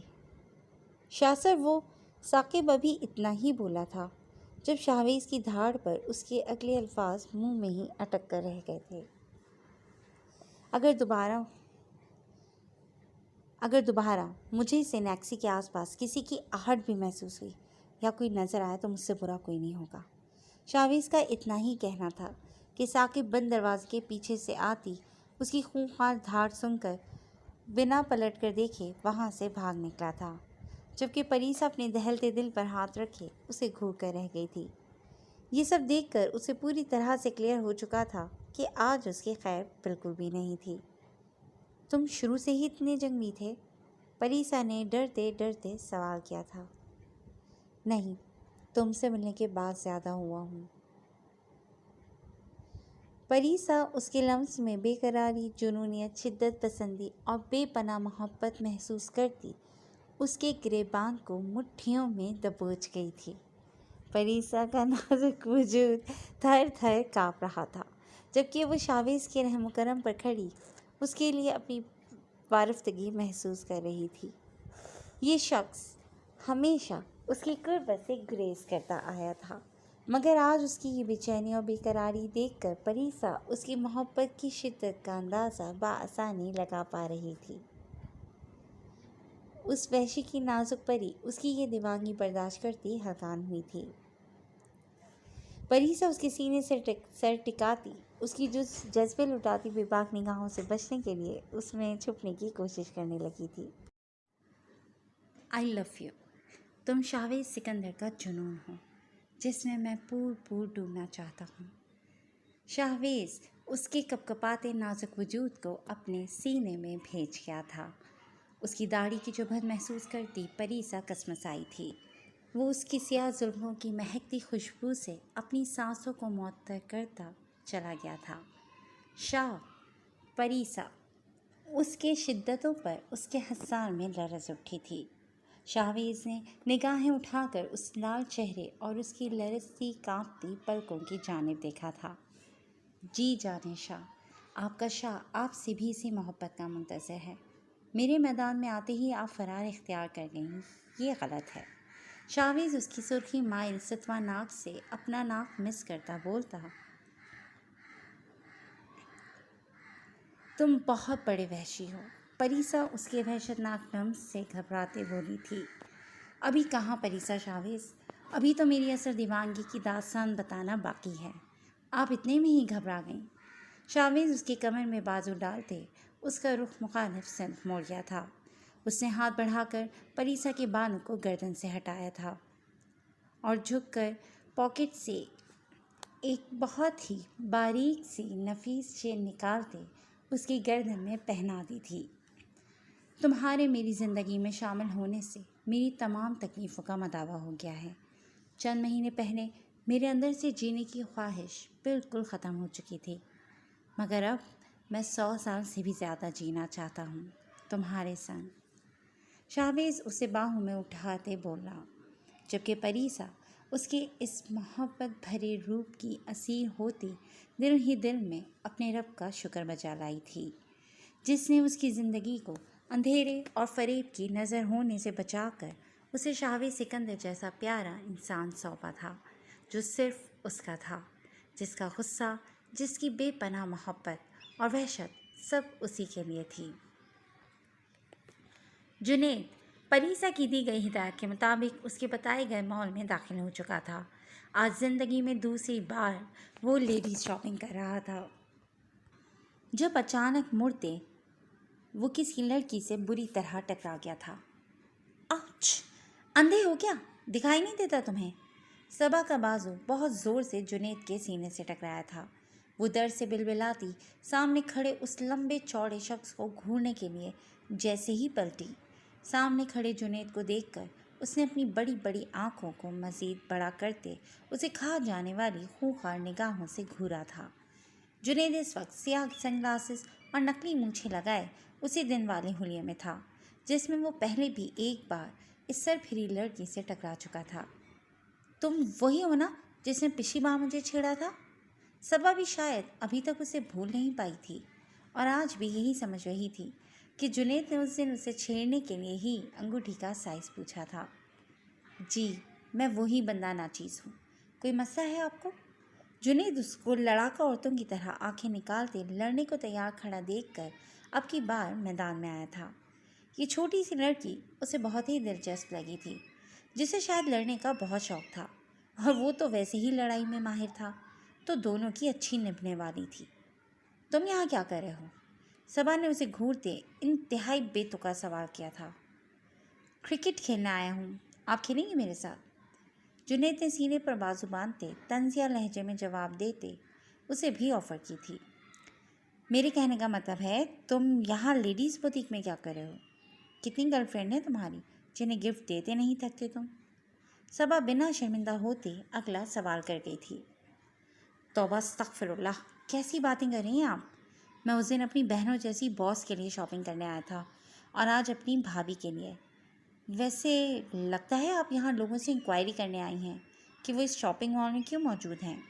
شاسر وہ ثاقب ابھی اتنا ہی بولا تھا جب شاہویز کی دھاڑ پر اس کے اگلے الفاظ منہ میں ہی اٹک کر رہ گئے تھے۔ اگر دوبارہ مجھے سینیکسی کے آس پاس کسی کی آہٹ بھی محسوس ہوئی یا کوئی نظر آیا تو مجھ سے برا کوئی نہیں ہوگا۔ شاہویز کا اتنا ہی کہنا تھا کہ ثاقب بند دروازے کے پیچھے سے آتی اس کی خونخوار دھاڑ سن کر بنا پلٹ کر دیکھے وہاں سے بھاگ نکلا تھا، جبکہ پریسا اپنے دہلتے دل پر ہاتھ رکھے اسے گھور کر رہ گئی تھی۔ یہ سب دیکھ کر اسے پوری طرح سے کلیئر ہو چکا تھا کہ آج اس کی خیر بالکل بھی نہیں تھی۔ تم شروع سے ہی اتنے جنگلی تھے؟ پریسا نے ڈرتے ڈرتے سوال کیا تھا۔ نہیں، تم سے ملنے کے بعد زیادہ ہوا ہوں۔ پریسا اس کے لمس میں بے قراری، جنونیت، شدت پسندی اور بے پناہ محبت محسوس کرتی اس کے گریباں کو مٹھیوں میں دبوچ گئی تھی۔ پریسا کا نازک وجود تھر تھر کانپ رہا تھا، جبکہ وہ شاہویز کے رحم و کرم پر کھڑی اس کے لیے اپنی وارفتگی محسوس کر رہی تھی۔ یہ شخص ہمیشہ اس کی قربت سے گریز کرتا آیا تھا، مگر آج اس کی یہ بے چینی اور بے قراری دیکھ کر پریسا اس کی محبت کی شدت کا اندازہ بآسانی لگا پا رہی تھی۔ اس وحشی کی نازک پری اس کی یہ دیوانگی برداشت کرتی حیران ہوئی تھی۔ پریسا اس کے سینے سے سر ٹکاتی اس کی جذبے لٹاتی بے باک نگاہوں سے بچنے کے لیے اس میں چھپنے کی کوشش کرنے لگی تھی۔ آئی لو یو۔ تم شاہویز سکندر کا جنون ہو، جس میں میں پور ڈوبنا چاہتا ہوں۔ شاہویز اس کے کپکپاتے نازک وجود کو اپنے سینے میں بھیج گیا تھا۔ اس کی داڑھی کی چبھن محسوس کرتی پریسا کسمسائی تھی۔ وہ اس کی سیاہ زلفوں کی مہکتی خوشبو سے اپنی سانسوں کو معطر کرتا چلا گیا تھا۔ پریسا اس کے شدتوں پر اس کے حصان میں لرز اٹھی تھی۔ شاہویز نے نگاہیں اٹھا کر اس لال چہرے اور اس کی لرزتی کانپتی پلکوں کی جانب دیکھا تھا۔ جی جانے شاہ، آپ کا شاہ آپ سے بھی اسی محبت کا منتظر ہے۔ میرے میدان میں آتے ہی آپ فرار اختیار کر گئیں، یہ غلط ہے۔ شاہویز اس کی سرخی مائل ستواں ناک سے اپنا ناک مس کرتا بولتا۔ تم بہت بڑے وحشی ہو۔ پریسا اس کے وحشتناک لمس سے گھبراتے بولی تھی۔ ابھی کہاں پریسا شاہویز، ابھی تو میری اصل دیوانگی کی داستان بتانا باقی ہے۔ آپ اتنے میں ہی گھبرا گئیں۔ شاہویز اس کے کمر میں بازو ڈالتے اس کا رخ مخالف سمت موڑ گیا تھا۔ اس نے ہاتھ بڑھا کر پریسا کے بانوں کو گردن سے ہٹایا تھا اور جھک کر پاکٹ سے ایک بہت ہی باریک سی نفیس چین نکالتے اس کی گردن میں پہنا دی تھی۔ تمہارے میری زندگی میں شامل ہونے سے میری تمام تکلیفوں کا مداوع ہو گیا ہے۔ چند مہینے پہلے میرے اندر سے جینے کی خواہش بالکل ختم ہو چکی تھی، مگر اب میں 100 سال سے بھی زیادہ جینا چاہتا ہوں تمہارے سنگ۔ شاہویز اسے باہوں میں اٹھاتے بولا، جبکہ پریسا اس کے اس محبت بھرے روپ کی اسیر ہوتی دل ہی دل میں اپنے رب کا شکر بجا لائی تھی، جس نے اس کی زندگی کو اندھیرے اور فریب کی نظر ہونے سے بچا کر اسے شاہویز سکندر جیسا پیارا انسان سونپا تھا، جو صرف اس کا تھا، جس کا غصہ، جس کی بے پناہ محبت اور وحشت سب اسی کے لیے تھی۔ جنید پریسا کی دی گئی ہدایت کے مطابق اس کے بتائے گئے مال میں داخل ہو چکا تھا۔ آج زندگی میں دوسری بار وہ لیڈیز شاپنگ کر رہا تھا، جب اچانک مڑتے وہ کسی لڑکی سے بری طرح ٹکرا گیا تھا۔ آؤچ! اندھے ہو کیا؟ دکھائی نہیں دیتا تمہیں؟ صبا کا بازو بہت زور سے جنید کے سینے سے ٹکرایا تھا۔ وہ درد سے بلبلاتی سامنے کھڑے اس لمبے چوڑے شخص کو گھورنے کے لیے جیسے ہی پلٹی، سامنے کھڑے جنید کو دیکھ کر اس نے اپنی بڑی بڑی آنکھوں کو مزید بڑا کرتے اسے کھا جانے والی خونخوار نگاہوں سے گھورا تھا۔ جنید اس وقت سیاہ سن گلاسز اور نکلی مونچھیں لگائے اسی دن والے حلیے میں تھا، جس میں وہ پہلے بھی ایک بار اس سرپھری لڑکی سے ٹکرا چکا تھا۔ تم وہی ہو نا جس نے پچھلی بار مجھے چھیڑا تھا؟ صبا بھی شاید ابھی تک اسے بھول نہیں پائی تھی، اور آج بھی یہی سمجھ رہی تھی کہ جنید نے اس دن اسے چھیڑنے کے لیے ہی انگوٹھی کا سائز پوچھا تھا۔ جی، میں وہی بندہ ناچیز ہوں۔ کوئی مسئلہ ہے آپ کو؟ جنید اس کو لڑاکا عورتوں کی طرح آنکھیں نکالتے لڑنے کو تیار کھڑا دیکھ کر اب کی بار میدان میں آیا تھا۔ یہ چھوٹی سی لڑکی اسے بہت ہی دلچسپ لگی تھی، جسے شاید لڑنے کا بہت شوق تھا، اور وہ تو ویسے ہی لڑائی میں ماہر تھا، تو دونوں کی اچھی نبھنے والی تھی۔ تم یہاں کیا کر رہے ہو؟ صبا نے اسے گھورتے انتہائی بے تکا سوال کیا تھا۔ کرکٹ کھیلنے آیا ہوں، آپ کھیلیں گے میرے ساتھ؟ جنید نے سینے پر بازو باندھتے طنزیہ لہجے میں جواب دیتے اسے بھی آفر کی تھی۔ میرے کہنے کا مطلب ہے تم یہاں لیڈیز بوتیک میں کیا کر رہے ہو؟ کتنی گرل فرینڈ ہیں تمہاری جنہیں گفٹ دیتے نہیں تھکتے تم؟ صبا بنا شرمندہ ہوتے اگلا سوال کر گئی تھی۔ توبہ استغفر اللہ، کیسی باتیں کر رہی ہیں آپ؟ میں اس دن اپنی بہنوں جیسی باس کے لیے شاپنگ کرنے آیا تھا، اور آج اپنی بھابھی کے لیے۔ ویسے لگتا ہے آپ یہاں لوگوں سے انکوائری کرنے آئی ہیں کہ وہ اس شاپنگ مال میں کیوں موجود ہیں۔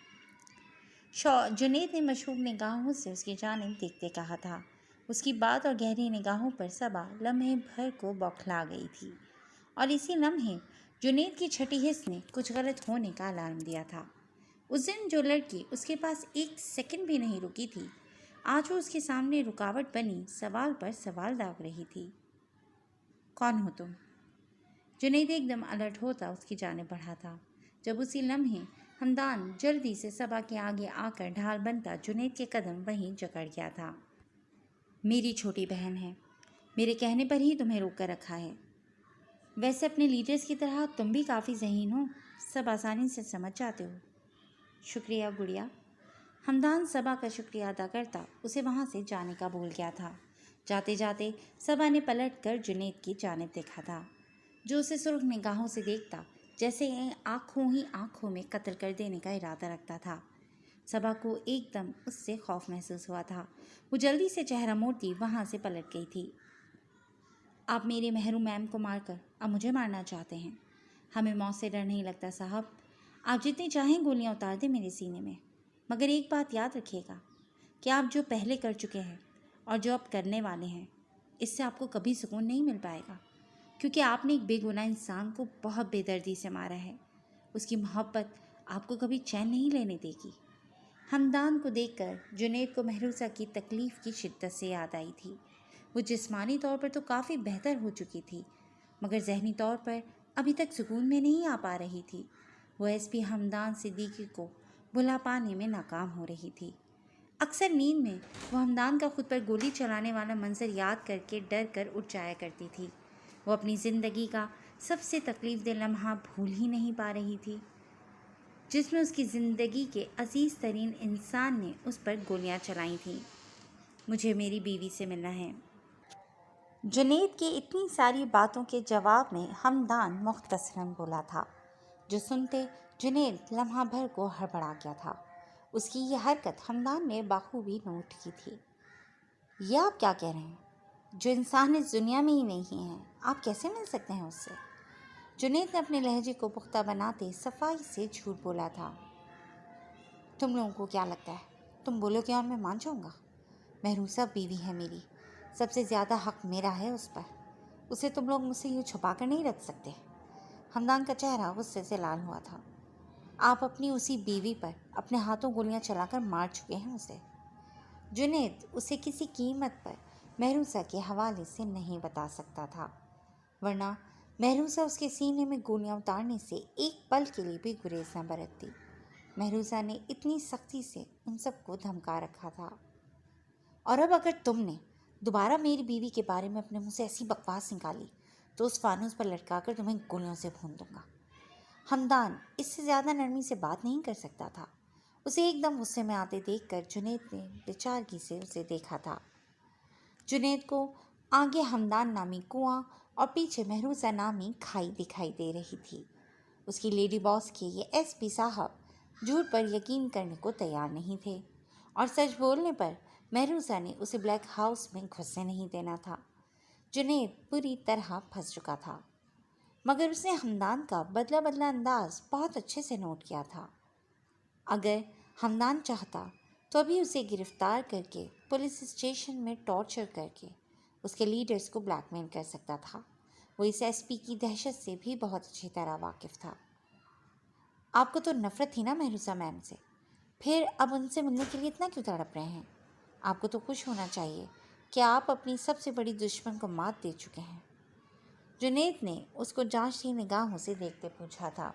جنید نے مشکوک نگاہوں سے اس کی جانب دیکھتے کہا تھا۔ اس کی بات اور گہری نگاہوں پر صبا لمحے بھر کو بوکھلا گئی تھی، اور اسی لمحے جنید کی چھٹی حس نے کچھ غلط ہونے کا الارم دیا تھا۔ اس دن جو لڑکی اس کے پاس ایک سیکنڈ بھی نہیں رکی تھی، آج وہ اس کے سامنے رکاوٹ بنی سوال پر سوال داغ رہی تھی۔ کون ہو تم؟ جنید ایک دم الرٹ ہوتا اس کی جانب بڑھا تھا، جب اسی لمحے ہمدان جلدی سے صبا کے آگے آ کر ڈھال بنتا جنید کے قدم وہیں جکڑ گیا تھا۔ میری چھوٹی بہن ہے، میرے کہنے پر ہی تمہیں روک کر رکھا ہے۔ ویسے اپنے لیڈرز کی طرح تم بھی کافی ذہین ہو، سب آسانی سے سمجھ جاتے ہو۔ شکریہ گڑیا۔ ہمدان صبا کا شکریہ ادا کرتا اسے وہاں سے جانے کا بھول گیا تھا۔ جاتے جاتے صبا نے پلٹ کر جنید کی جانب دیکھا تھا، جو اسے سرخ نگاہوں سے دیکھتا جیسے آنکھوں ہی آنکھوں میں قتل کر دینے کا ارادہ رکھتا تھا۔ صبا کو ایک دم اس سے خوف محسوس ہوا تھا۔ وہ جلدی سے چہرہ موڑتی وہاں سے پلٹ گئی تھی۔ آپ میرے محروم میم کو مار کر اب مجھے مارنا چاہتے ہیں؟ ہمیں موت سے ڈر نہیں لگتا صاحب، آپ جتنی چاہیں گولیاں اتار دیں میرے سینے میں، مگر ایک بات یاد رکھیے گا کہ آپ جو پہلے کر چکے ہیں اور جو اب کرنے والے ہیں، اس سے آپ کو کبھی سکون نہیں مل پائے گا، کیونکہ آپ نے ایک بے گناہ انسان کو بہت بے دردی سے مارا ہے۔ اس کی محبت آپ کو کبھی چین نہیں لینے دے گی۔ ہمدان کو دیکھ کر جنید کو مہروسہ کی تکلیف کی شدت سے یاد آئی تھی۔ وہ جسمانی طور پر تو کافی بہتر ہو چکی تھی، مگر ذہنی طور پر ابھی تک سکون میں نہیں آ پا رہی تھی۔ وہ ایس پی ہمدان صدیقی کو بھلا پانے میں ناکام ہو رہی تھی۔ اکثر نیند میں وہ ہمدان کا خود پر گولی چلانے والا منظر یاد کر کے ڈر کر اٹھ جایا کرتی تھی۔ وہ اپنی زندگی کا سب سے تکلیف دہ لمحہ بھول ہی نہیں پا رہی تھی، جس میں اس کی زندگی کے عزیز ترین انسان نے اس پر گولیاں چلائی تھیں۔ مجھے میری بیوی سے ملنا ہے۔ جنید کی اتنی ساری باتوں کے جواب میں ہمدان مختصراً بولا تھا، جو سنتے جنید لمحہ بھر کو ہڑبڑا گیا تھا۔ اس کی یہ حرکت حمدان نے بخوبی نوٹ کی تھی۔ یہ آپ کیا کہہ رہے ہیں؟ جو انسان اس دنیا میں ہی نہیں ہے، آپ کیسے مل سکتے ہیں اس سے؟ جنید نے اپنے لہجے کو پختہ بناتے صفائی سے جھوٹ بولا تھا۔ تم لوگوں کو کیا لگتا ہے تم بولو گے اور میں مان جاؤں گا؟ مہروسہ بیوی ہے میری، سب سے زیادہ حق میرا ہے اس پر۔ اسے تم لوگ مجھ سے یوں چھپا کر نہیں رکھ سکتے۔ حمدان کا چہرہ غصے سے لال ہوا تھا۔ آپ اپنی اسی بیوی پر اپنے ہاتھوں گولیاں چلا کر مار چکے ہیں اسے۔ جنید اسے کسی قیمت پر مہروسہ کے حوالے سے نہیں بتا سکتا تھا، ورنہ مہروسہ اس کے سینے میں گولیاں اتارنے سے ایک پل کے لیے بھی گریز نہ برتتی۔ مہروسہ نے اتنی سختی سے ان سب کو دھمکا رکھا تھا۔ اور اب اگر تم نے دوبارہ میری بیوی کے بارے میں اپنے منہ سے ایسی بکواس نکالی تو اس فانوس پر لٹکا کر تمہیں گولیوں سے بھون دوں گا۔ حمدان اس سے زیادہ نرمی سے بات نہیں کر سکتا تھا۔ اسے ایک دم غصے میں آتے دیکھ کر جنید نے بےچارگی سے اسے دیکھا تھا۔ جنید کو آگے حمدان نامی کنواں اور پیچھے مہروسہ نامی کھائی دکھائی دے رہی تھی۔ اس کی لیڈی باس کے یہ ایس پی صاحب جھوٹ پر یقین کرنے کو تیار نہیں تھے، اور سچ بولنے پر مہروسہ نے اسے بلیک ہاؤس میں گھسنے نہیں دینا تھا۔ جنید پوری طرح پھنس چکا تھا، مگر اس نے حمدان کا بدلا انداز بہت اچھے سے نوٹ کیا تھا۔ اگر حمدان چاہتا تو ابھی اسے گرفتار کر کے پولیس اسٹیشن میں ٹارچر کر کے اس کے لیڈرز کو بلیک میل کر سکتا تھا۔ وہ اس ایس پی کی دہشت سے بھی بہت اچھی طرح واقف تھا۔ آپ کو تو نفرت تھی نا مہروسہ میم سے، پھر اب ان سے ملنے کے لیے اتنا کیوں تڑپ رہے ہیں؟ آپ کو تو خوش ہونا چاہیے کہ آپ اپنی سب سے بڑی دشمن کو مات دے چکے ہیں۔ جنید نے اس کو جانچتی نگاہوں سے دیکھتے پوچھا تھا۔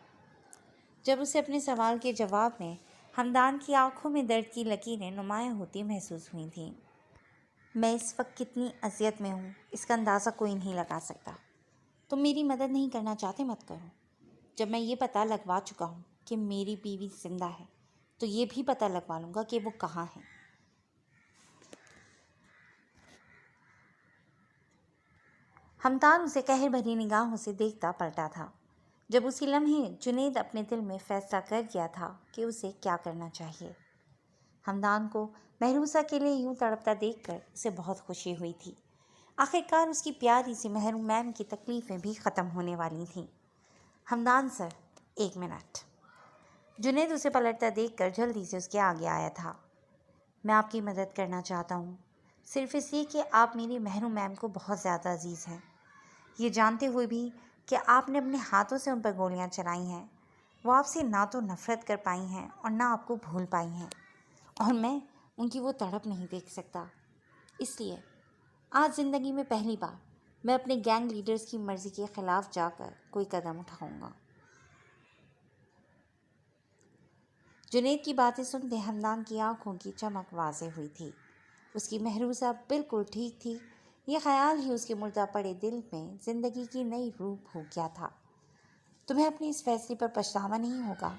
جب اسے اپنے سوال کے جواب میں حمدان کی آنکھوں میں درد کی لکیریں نمایاں ہوتی محسوس ہوئی تھیں۔ میں اس وقت کتنی اذیت میں ہوں اس کا اندازہ کوئی نہیں لگا سکتا۔ تم میری مدد نہیں کرنا چاہتے مت کرو۔ جب میں یہ پتہ لگوا چکا ہوں کہ میری بیوی زندہ ہے تو یہ بھی پتہ لگوا لوں گا کہ وہ کہاں ہے۔ حمدان اسے قہر بھری نگاہوں سے دیکھتا پلٹا تھا۔ جب اسی لمحے جنید اپنے دل میں فیصلہ کر گیا تھا کہ اسے کیا کرنا چاہیے۔ حمدان کو مہروسہ کے لیے یوں تڑپتا دیکھ کر اسے بہت خوشی ہوئی تھی۔ آخرکار اس کی پیاری سی محروم میم کی تکلیفیں بھی ختم ہونے والی تھیں۔ حمدان سر، ایک منٹ۔ جنید اسے پلٹتا دیکھ کر جلدی سے اس کے آگے آیا تھا۔ میں آپ کی مدد کرنا چاہتا ہوں، صرف اس لیے کہ آپ میری محروم میم کو بہت زیادہ عزیز ہیں، یہ جانتے ہوئے بھی کہ آپ نے اپنے ہاتھوں سے ان پر گولیاں چلائی ہیں۔ وہ آپ سے نہ تو نفرت کر پائی ہیں اور نہ آپ کو بھول پائی ہیں، اور میں ان کی وہ تڑپ نہیں دیکھ سکتا۔ اس لیے آج زندگی میں پہلی بار میں اپنے گینگ لیڈرز کی مرضی کے خلاف جا کر کوئی قدم اٹھاؤں گا۔ جنید کی باتیں سنتے حمدان کی آنکھوں کی چمک واضح ہوئی تھی۔ اس کی مہروسہ بالکل ٹھیک تھی۔ یہ خیال ہی اس کے مردہ پڑے دل میں زندگی کی نئی روح پھونک گیا تھا۔ تمہیں اپنے اس فیصلے پر پچھتاوا نہیں ہوگا،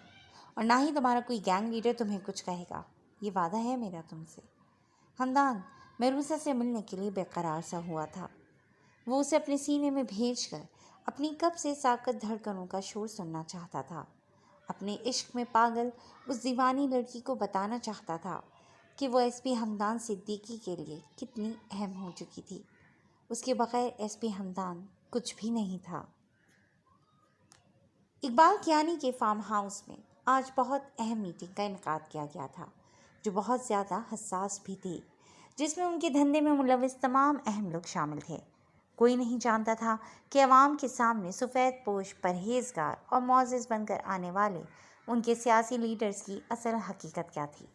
اور نہ ہی تمہارا کوئی گینگ لیڈر تمہیں کچھ کہے گا، یہ وعدہ ہے میرا تم سے۔ حمدان مہروسہ سے ملنے کے لیے بے قرار سا ہوا تھا۔ وہ اسے اپنے سینے میں بھیج کر اپنی کب سے ساکت دھڑکنوں کا شور سننا چاہتا تھا۔ اپنے عشق میں پاگل اس دیوانی لڑکی کو بتانا چاہتا تھا کہ وہ ایس پی حمدان صدیقی کے لیے کتنی اہم ہو چکی تھی۔ اس کے بغیر ایس پی حمدان کچھ بھی نہیں تھا۔ اقبال کیانی کے فارم ہاؤس میں آج بہت اہم میٹنگ کا انعقاد کیا گیا تھا، جو بہت زیادہ حساس بھی تھی، جس میں ان کے دھندے میں ملوث تمام اہم لوگ شامل تھے۔ کوئی نہیں جانتا تھا کہ عوام کے سامنے سفید پوش پرہیزگار اور معزز بن کر آنے والے ان کے سیاسی لیڈرز کی اصل حقیقت کیا تھی۔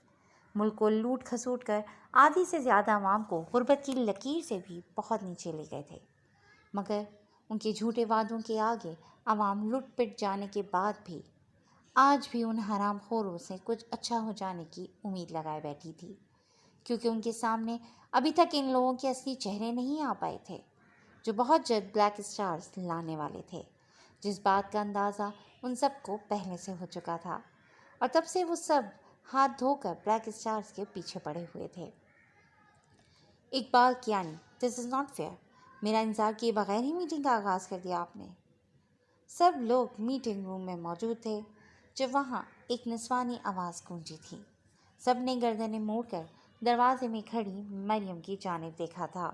ملک کو لوٹ کھسوٹ کر آدھی سے زیادہ عوام کو غربت کی لکیر سے بھی بہت نیچے لے گئے تھے، مگر ان کے جھوٹے وعدوں کے آگے عوام لٹ پٹ جانے کے بعد بھی آج بھی ان حرام خوروں سے کچھ اچھا ہو جانے کی امید لگائے بیٹھی تھی، کیونکہ ان کے سامنے ابھی تک ان لوگوں کے اصلی چہرے نہیں آ پائے تھے، جو بہت جلد بلیک اسٹارز لانے والے تھے، جس بات کا اندازہ ان سب کو پہلے سے ہو چکا تھا، اور تب سے وہ سب ہاتھ دھو کر بلیک اسٹارز کے پیچھے پڑے ہوئے تھے۔ اقبال کیانی، دس از ناٹ فیئر، میرا انتظار کیے بغیر ہی میٹنگ کا آغاز کر دیا آپ نے۔ سب لوگ میٹنگ روم میں موجود تھے۔ جب وہاں ایک نسوانی آواز گونجی تھی۔ سب نے گردنیں موڑ کر دروازے میں کھڑی مریم کی جانب دیکھا تھا۔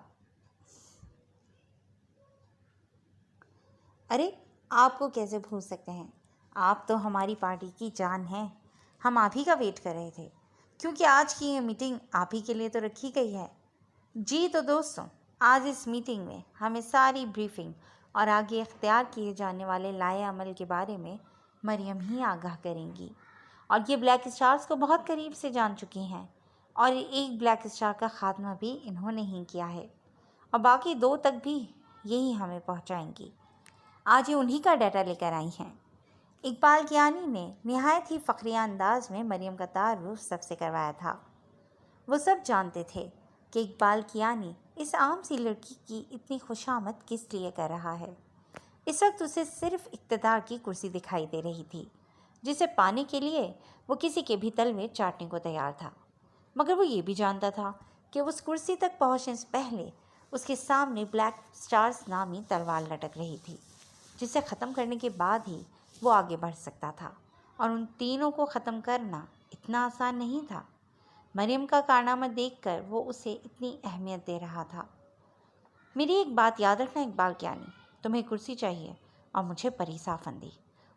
ارے آپ کو کیسے بھول سکتے ہیں؟ آپ تو ہماری پارٹی کی جان ہیں۔ ہم آپ ہی کا ویٹ کر رہے تھے، کیونکہ آج کی یہ میٹنگ آپ ہی کے لیے تو رکھی گئی ہے۔ جی تو دوستوں، آج اس میٹنگ میں ہمیں ساری بریفنگ اور آگے اختیار کیے جانے والے لائحہ عمل کے بارے میں مریم ہی آگاہ کریں گی۔ اور یہ بلیک اسٹارز کو بہت قریب سے جان چکی ہیں، اور ایک بلیک اسٹار کا خاتمہ بھی انہوں نے ہی کیا ہے، اور باقی 2 تک بھی یہی ہمیں پہنچائیں گی۔ آج یہ انہی کا ڈیٹا لے کر آئی ہیں۔ اقبال کیانی نے نہایت ہی فخریہ انداز میں مریم کا تعارف سب سے کروایا تھا۔ وہ سب جانتے تھے کہ اقبال کیانی اس عام سی لڑکی کی اتنی خوشامد کس لیے کر رہا ہے۔ اس وقت اسے صرف اقتدار کی کرسی دکھائی دے رہی تھی، جسے پانے کے لیے وہ کسی کے بھی تلوے چاٹنے کو تیار تھا، مگر وہ یہ بھی جانتا تھا کہ اس کرسی تک پہنچنے سے پہلے اس کے سامنے بلیک اسٹارز نامی تلوار لٹک رہی تھی، جسے ختم کرنے کے بعد ہی وہ آگے بڑھ سکتا تھا، اور ان تینوں کو ختم کرنا اتنا آسان نہیں تھا۔ مریم کا کارنامہ دیکھ کر وہ اسے اتنی اہمیت دے رہا تھا۔ میری ایک بات یاد رکھنا اقبال کیانی، تمہیں کرسی چاہیے اور مجھے پریسا افندی،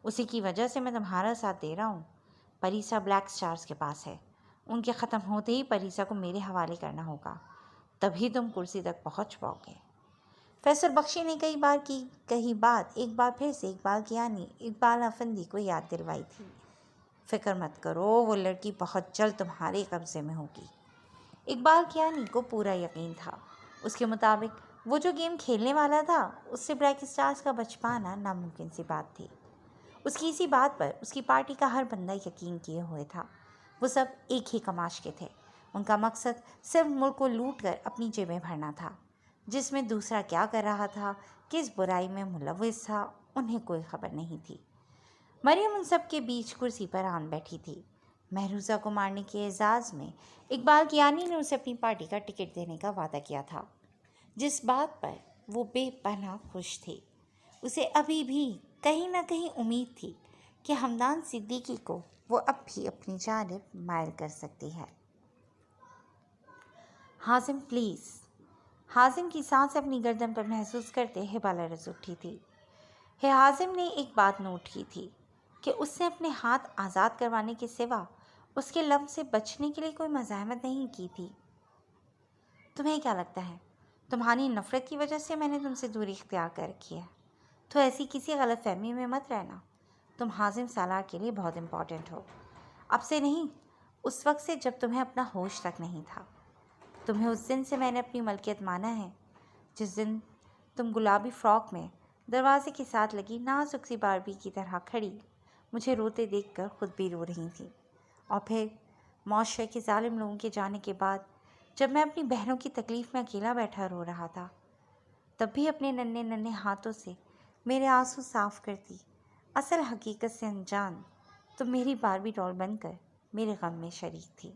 اسی کی وجہ سے میں تمہارا ساتھ دے رہا ہوں۔ پریسا بلیک اسٹارز کے پاس ہے، ان کے ختم ہوتے ہی پریسا کو میرے حوالے کرنا ہوگا، تبھی تم کرسی تک پہنچ پاؤ گے۔ فیصل بخشی نے کئی بات ایک بار پھر سے اقبال کیانی اقبال افندی کو یاد دلوائی تھی۔ فکر مت کرو، وہ لڑکی بہت جلد تمہارے قبضے میں ہوگی۔ اقبال کیانی کو پورا یقین تھا۔ اس کے مطابق وہ جو گیم کھیلنے والا تھا، اس سے بلیک اسٹارز کا بچ پانا ناممکن سی بات تھی۔ اس کی اسی بات پر اس کی پارٹی کا ہر بندہ یقین کیے ہوئے تھا۔ وہ سب ایک ہی کماش کے تھے۔ ان کا مقصد صرف ملک کو لوٹ کر اپنی جیبیں بھرنا تھا۔ جس میں دوسرا کیا کر رہا تھا، کس برائی میں ملوث تھا، انہیں کوئی خبر نہیں تھی۔ مریم ان سب کے بیچ کرسی پر آن بیٹھی تھی۔ مہروزہ کو مارنے کے اعزاز میں اقبال کیانی نے اسے اپنی پارٹی کا ٹکٹ دینے کا وعدہ کیا تھا، جس بات پر وہ بے پناہ خوش تھی۔ اسے ابھی بھی کہیں نہ کہیں امید تھی کہ ہمدان صدیقی کو وہ اب بھی اپنی جانب مائل کر سکتی ہے۔ حازم پلیز۔ حازم کی سانس اپنی گردن پر محسوس کرتے ہبا لرز اٹھی تھی۔ حازم نے ایک بات نوٹ کی تھی کہ اس نے اپنے ہاتھ آزاد کروانے کے سوا اس کے لمس سے بچنے کے لیے کوئی مزاحمت نہیں کی تھی۔ تمہیں کیا لگتا ہے تمہاری نفرت کی وجہ سے میں نے تم سے دوری اختیار کر رکھی ہے؟ تو ایسی کسی غلط فہمی میں مت رہنا۔ تم حازم سالار کے لیے بہت امپورٹنٹ ہو، اب سے نہیں، اس وقت سے جب تمہیں اپنا ہوش تک نہیں تھا۔ تمہیں اس دن سے میں نے اپنی ملکیت مانا ہے، جس دن تم گلابی فراک میں دروازے کے ساتھ لگی نازک سی باربی کی طرح کھڑی مجھے روتے دیکھ کر خود بھی رو رہی تھی، اور پھر معاشرے کے ظالم لوگوں کے جانے کے بعد جب میں اپنی بہنوں کی تکلیف میں اکیلا بیٹھا رو رہا تھا، تب بھی اپنے ننھے ننھے ہاتھوں سے میرے آنسو صاف کرتی۔ اصل حقیقت سے انجان تم میری باربی ڈال بن کر میرے غم میں شریک تھی۔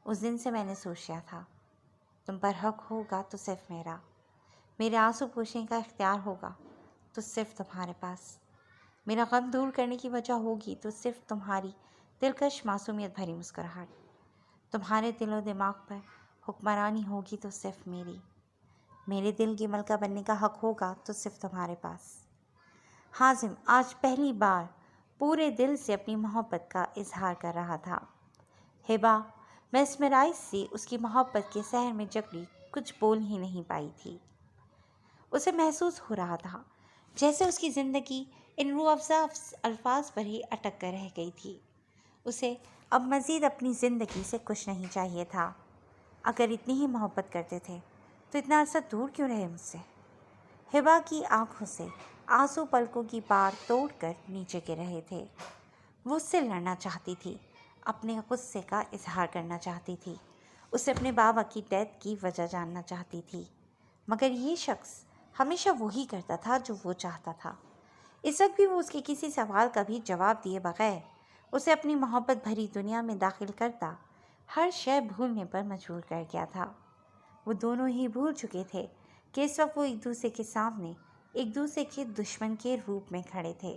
اس دن سے میں نے سوچ لیا تھا، تم پر حق ہوگا تو صرف میرا، میرے آنسو پوچھنے کا اختیار ہوگا تو صرف تمہارے پاس، میرا غم دور کرنے کی وجہ ہوگی تو صرف تمہاری دلکش معصومیت بھری مسکراہٹ، تمہارے دل و دماغ پر حکمرانی ہوگی تو صرف میری، میرے دل کی ملکہ بننے کا حق ہوگا تو صرف تمہارے پاس۔ حازم آج پہلی بار پورے دل سے اپنی محبت کا اظہار کر رہا تھا۔ ہبا میسمرائز سی اس کی محبت کے سحر میں جکڑی کچھ بول ہی نہیں پائی تھی۔ اسے محسوس ہو رہا تھا جیسے اس کی زندگی ان روح افزا الفاظ پر ہی اٹک کر رہ گئی تھی۔ اسے اب مزید اپنی زندگی سے کچھ نہیں چاہیے تھا۔ اگر اتنی ہی محبت کرتے تھے تو اتنا عرصہ دور کیوں رہے مجھ سے؟ ہبا کی آنکھوں سے آنسو پلکوں کی پار توڑ کر نیچے گر رہے تھے۔ وہ اس سے لڑنا چاہتی تھی، اپنے غصے کا اظہار کرنا چاہتی تھی، اسے اپنے بابا کی ڈیتھ کی وجہ جاننا چاہتی تھی، مگر یہ شخص ہمیشہ وہی کرتا تھا جو وہ چاہتا تھا۔ اس وقت بھی وہ اس کے کسی سوال کا بھی جواب دیے بغیر اسے اپنی محبت بھری دنیا میں داخل کرتا ہر شے بھولنے پر مجبور کر گیا تھا۔ وہ دونوں ہی بھول چکے تھے کہ اس وقت وہ ایک دوسرے کے سامنے ایک دوسرے کے دشمن کے روپ میں کھڑے تھے۔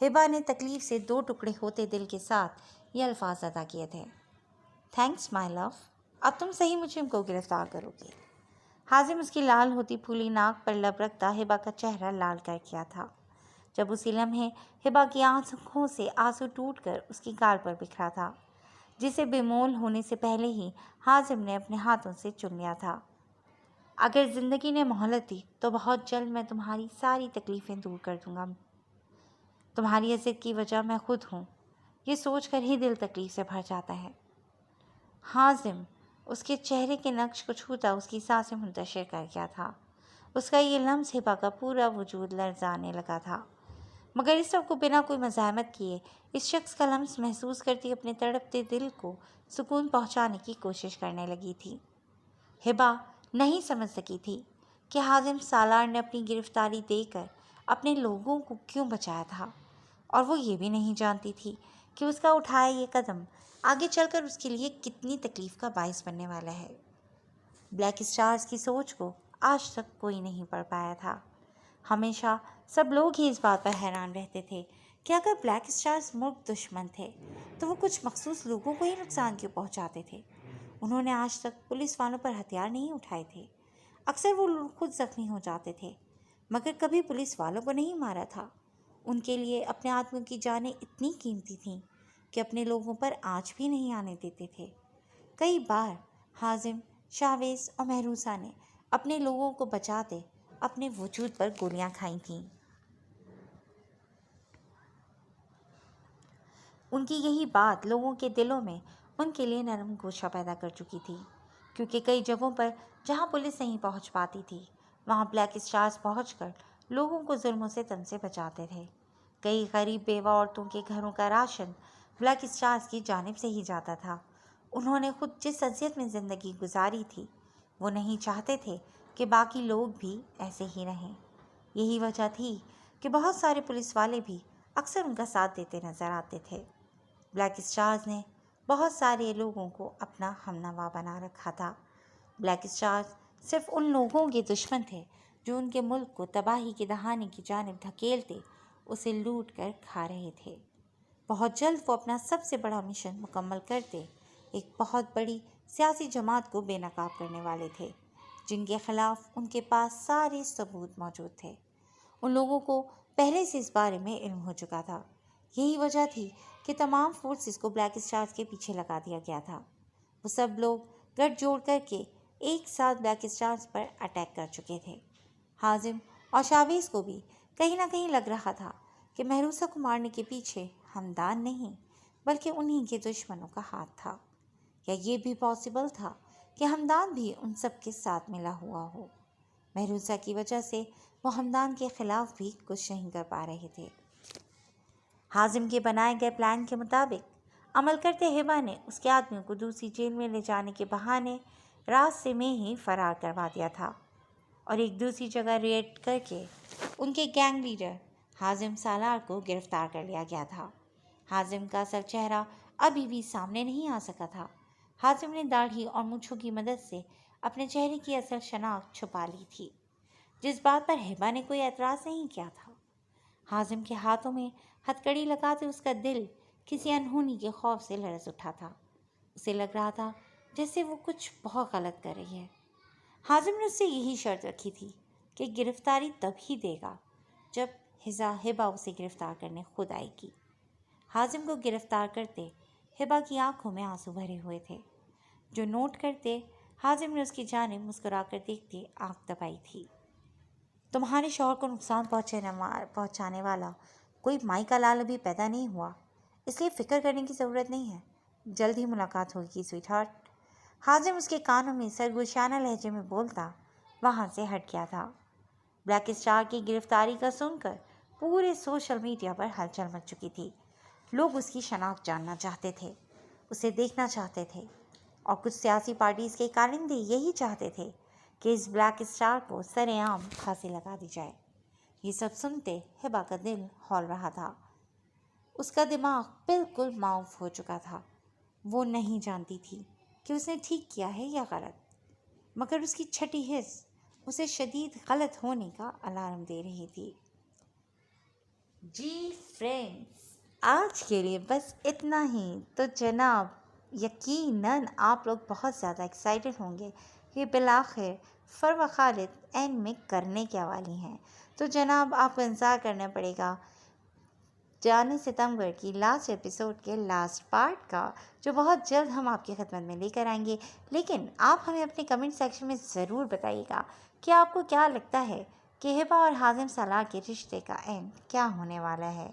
ہبا نے تکلیف سے 2 ٹکڑے ہوتے دل کے ساتھ یہ الفاظ ادا کیے تھے، تھینکس مائی لو، اب تم صحیح مجرم کو گرفتار کرو گے۔ حازم اس کی لال ہوتی پھولی ناک پر لب رکھتا ہبا کا چہرہ لال کر کیا تھا۔ جب اسی لمحے ہبا کی آنکھوں سے آنسو ٹوٹ کر اس کی گال پر بکھرا تھا، جسے بے مول ہونے سے پہلے ہی حازم نے اپنے ہاتھوں سے چن لیا تھا۔ اگر زندگی نے مہلت دی تو بہت جلد میں تمہاری ساری تکلیفیں دور کر دوں گا۔ تمہاری عزت کی وجہ میں خود ہوں، یہ سوچ کر ہی دل تکلیف سے بھر جاتا ہے۔ حازم اس کے چہرے کے نقش کو چھوتا اس کی سانسیں منتشر کر گیا تھا۔ اس کا یہ لمس ہبا کا پورا وجود لرزانے لگا تھا، مگر اس وقت کو بنا کوئی مزاحمت کیے اس شخص کا لمس محسوس کرتی اپنے تڑپتے دل کو سکون پہنچانے کی کوشش کرنے لگی تھی۔ ہبا نہیں سمجھ سکی تھی کہ حازم سالار نے اپنی گرفتاری دے کر اپنے لوگوں کو کیوں بچایا تھا، اور وہ یہ بھی نہیں جانتی تھی کہ اس کا اٹھایا یہ قدم آگے چل کر اس کے لیے کتنی تکلیف کا باعث بننے والا ہے۔ بلیک اسٹارز کی سوچ کو آج تک کوئی نہیں پڑھ پایا تھا۔ ہمیشہ سب لوگ ہی اس بات پر حیران رہتے تھے کہ اگر بلیک اسٹارز ملک دشمن تھے تو وہ کچھ مخصوص لوگوں کو ہی نقصان کیوں پہنچاتے تھے۔ انہوں نے آج تک پولیس والوں پر ہتھیار نہیں اٹھائے تھے، اکثر وہ لوگ خود زخمی ہو جاتے تھے، مگر کبھی پولیس والوں کو نہیں مارا تھا۔ ان کے لیے اپنے آدمیوں کی جانیں اتنی قیمتی تھیں کہ اپنے لوگوں پر آنچ بھی نہیں آنے دیتے تھے۔ کئی بار حازم، شاویز اور مہروسہ نے اپنے لوگوں کو بچاتے اپنے وجود پر گولیاں کھائی تھیں۔ ان کی یہی بات لوگوں کے دلوں میں ان کے لیے نرم گوشہ پیدا کر چکی تھی، کیونکہ کئی جگہوں پر جہاں پولیس نہیں پہنچ پاتی تھی وہاں بلیک اسٹارز پہنچ کر لوگوں کو ظلموں سے تن سے بچاتے تھے۔ کئی غریب بیوہ عورتوں کے گھروں کا راشن بلیک اسٹارز کی جانب سے ہی جاتا تھا۔ انہوں نے خود جس اذیت میں زندگی گزاری تھی وہ نہیں چاہتے تھے کہ باقی لوگ بھی ایسے ہی رہیں۔ یہی وجہ تھی کہ بہت سارے پولیس والے بھی اکثر ان کا ساتھ دیتے نظر آتے تھے۔ بلیک اسٹارز نے بہت سارے لوگوں کو اپنا ہمنوا بنا رکھا تھا۔ بلیک اسٹارز صرف ان لوگوں کے دشمن تھے جو ان کے ملک کو تباہی کے دہانے کی جانب دھکیلتے اسے لوٹ کر کھا رہے تھے۔ بہت جلد وہ اپنا سب سے بڑا مشن مکمل کرتے ایک بہت بڑی سیاسی جماعت کو بے نقاب کرنے والے تھے، جن کے خلاف ان کے پاس سارے ثبوت موجود تھے۔ ان لوگوں کو پہلے سے اس بارے میں علم ہو چکا تھا۔ یہی وجہ تھی کہ تمام فورسز کو بلیک اسٹارز کے پیچھے لگا دیا گیا تھا۔ وہ سب لوگ گٹھ جوڑ کر کے ایک ساتھ بلیک اسٹارز پر اٹیک کر چکے تھے۔ حازم اور شاویز کو بھی کہیں نہ کہیں لگ رہا تھا کہ مہروسہ کو مارنے کے پیچھے ہمدان نہیں بلکہ انہی کے دشمنوں کا ہاتھ تھا، یا یہ بھی پاسبل تھا کہ ہمدان بھی ان سب کے ساتھ ملا ہوا ہو۔ مہروسہ کی وجہ سے وہ ہمدان کے خلاف بھی کچھ نہیں کر پا رہے تھے۔ حازم کے بنائے گئے پلان کے مطابق عمل کرتے ہبا نے اس کے آدمیوں کو دوسری جیل میں لے جانے کے بہانے راستے میں ہی فرار کروا دیا تھا، اور ایک دوسری جگہ ریڈ کر کے ان کے گینگ لیڈر حازم سالار کو گرفتار کر لیا گیا تھا۔ حازم کا اصل چہرہ ابھی بھی سامنے نہیں آ سکا تھا۔ حازم نے داڑھی اور مونچھوں کی مدد سے اپنے چہرے کی اصل شناخت چھپا لی تھی، جس بات پر ہبا نے کوئی اعتراض نہیں کیا تھا۔ حازم کے ہاتھوں میں ہتھکڑی لگاتے اس کا دل کسی انہونی کے خوف سے لرز اٹھا تھا۔ اسے لگ رہا تھا جیسے وہ کچھ بہت غلط کر رہی ہے۔ حازم نے اس سے یہی شرط رکھی تھی کہ گرفتاری تب ہی دے گا جب ہبا اسے گرفتار کرنے خود آئے گی۔ حازم کو گرفتار کرتے ہبا کی آنکھوں میں آنسو بھرے ہوئے تھے، جو نوٹ کرتے حازم نے اس کی جانب مسکرا کر دیکھتے آنکھ دبائی تھی۔ تمہارے شوہر کو نقصان پہنچانے والا کوئی مائی کا لال ابھی پیدا نہیں ہوا، اس لیے فکر کرنے کی ضرورت نہیں ہے، جلد ہی ملاقات ہوگی سویٹ ہارٹ۔ حازم اس کے کانوں میں سرگوشیانہ لہجے میں بولتا وہاں سے ہٹ گیا تھا۔ بلیک اسٹار کی گرفتاری کا سن کر پورے سوشل میڈیا پر ہلچل مچ چکی تھی۔ لوگ اس کی شناخت جاننا چاہتے تھے، اسے دیکھنا چاہتے تھے، اور کچھ سیاسی پارٹیز کے کارندے یہی چاہتے تھے کہ اس بلیک اسٹار کو سر عام پھانسی لگا دی جائے۔ یہ سب سنتے ہبا کا دل ہول رہا تھا۔ اس کا دماغ بالکل معاف ہو چکا تھا۔ وہ نہیں جانتی تھی کہ اس نے ٹھیک کیا ہے یا غلط، مگر اس کی چھٹی حس اسے شدید غلط ہونے کا الارم دے رہی تھی۔ جی فرینڈز، آج کے لیے بس اتنا ہی۔ تو جناب یقیناً آپ لوگ بہت زیادہ ایکسائٹڈ ہوں گے کہ بالآخر فروہ خالد اینڈ میں کرنے کیا والی ہیں۔ تو جناب آپ کو انتظار کرنا پڑے گا جانے ستمبر کی لاسٹ ایپیسوڈ کے لاسٹ پارٹ کا، جو بہت جلد ہم آپ کی خدمت میں لے کر آئیں گے۔ لیکن آپ ہمیں اپنے کمنٹ سیکشن میں ضرور بتائیے گا کہ آپ کو کیا لگتا ہے کہ ہبا اور حازم صلاح کے رشتے کا اینڈ کیا ہونے والا ہے،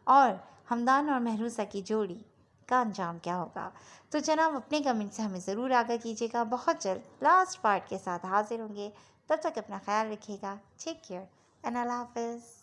اور ہمدان اور مہروزہ کی جوڑی کا انجام کیا ہوگا۔ تو جناب اپنے کمنٹ سے ہمیں ضرور آگاہ کیجیے گا۔ بہت جلد لاسٹ پارٹ کے ساتھ حاضر ہوں گے، تب تک اپنا خیال رکھیے گا۔ ٹیک کیئر اینڈ اللہ حافظ۔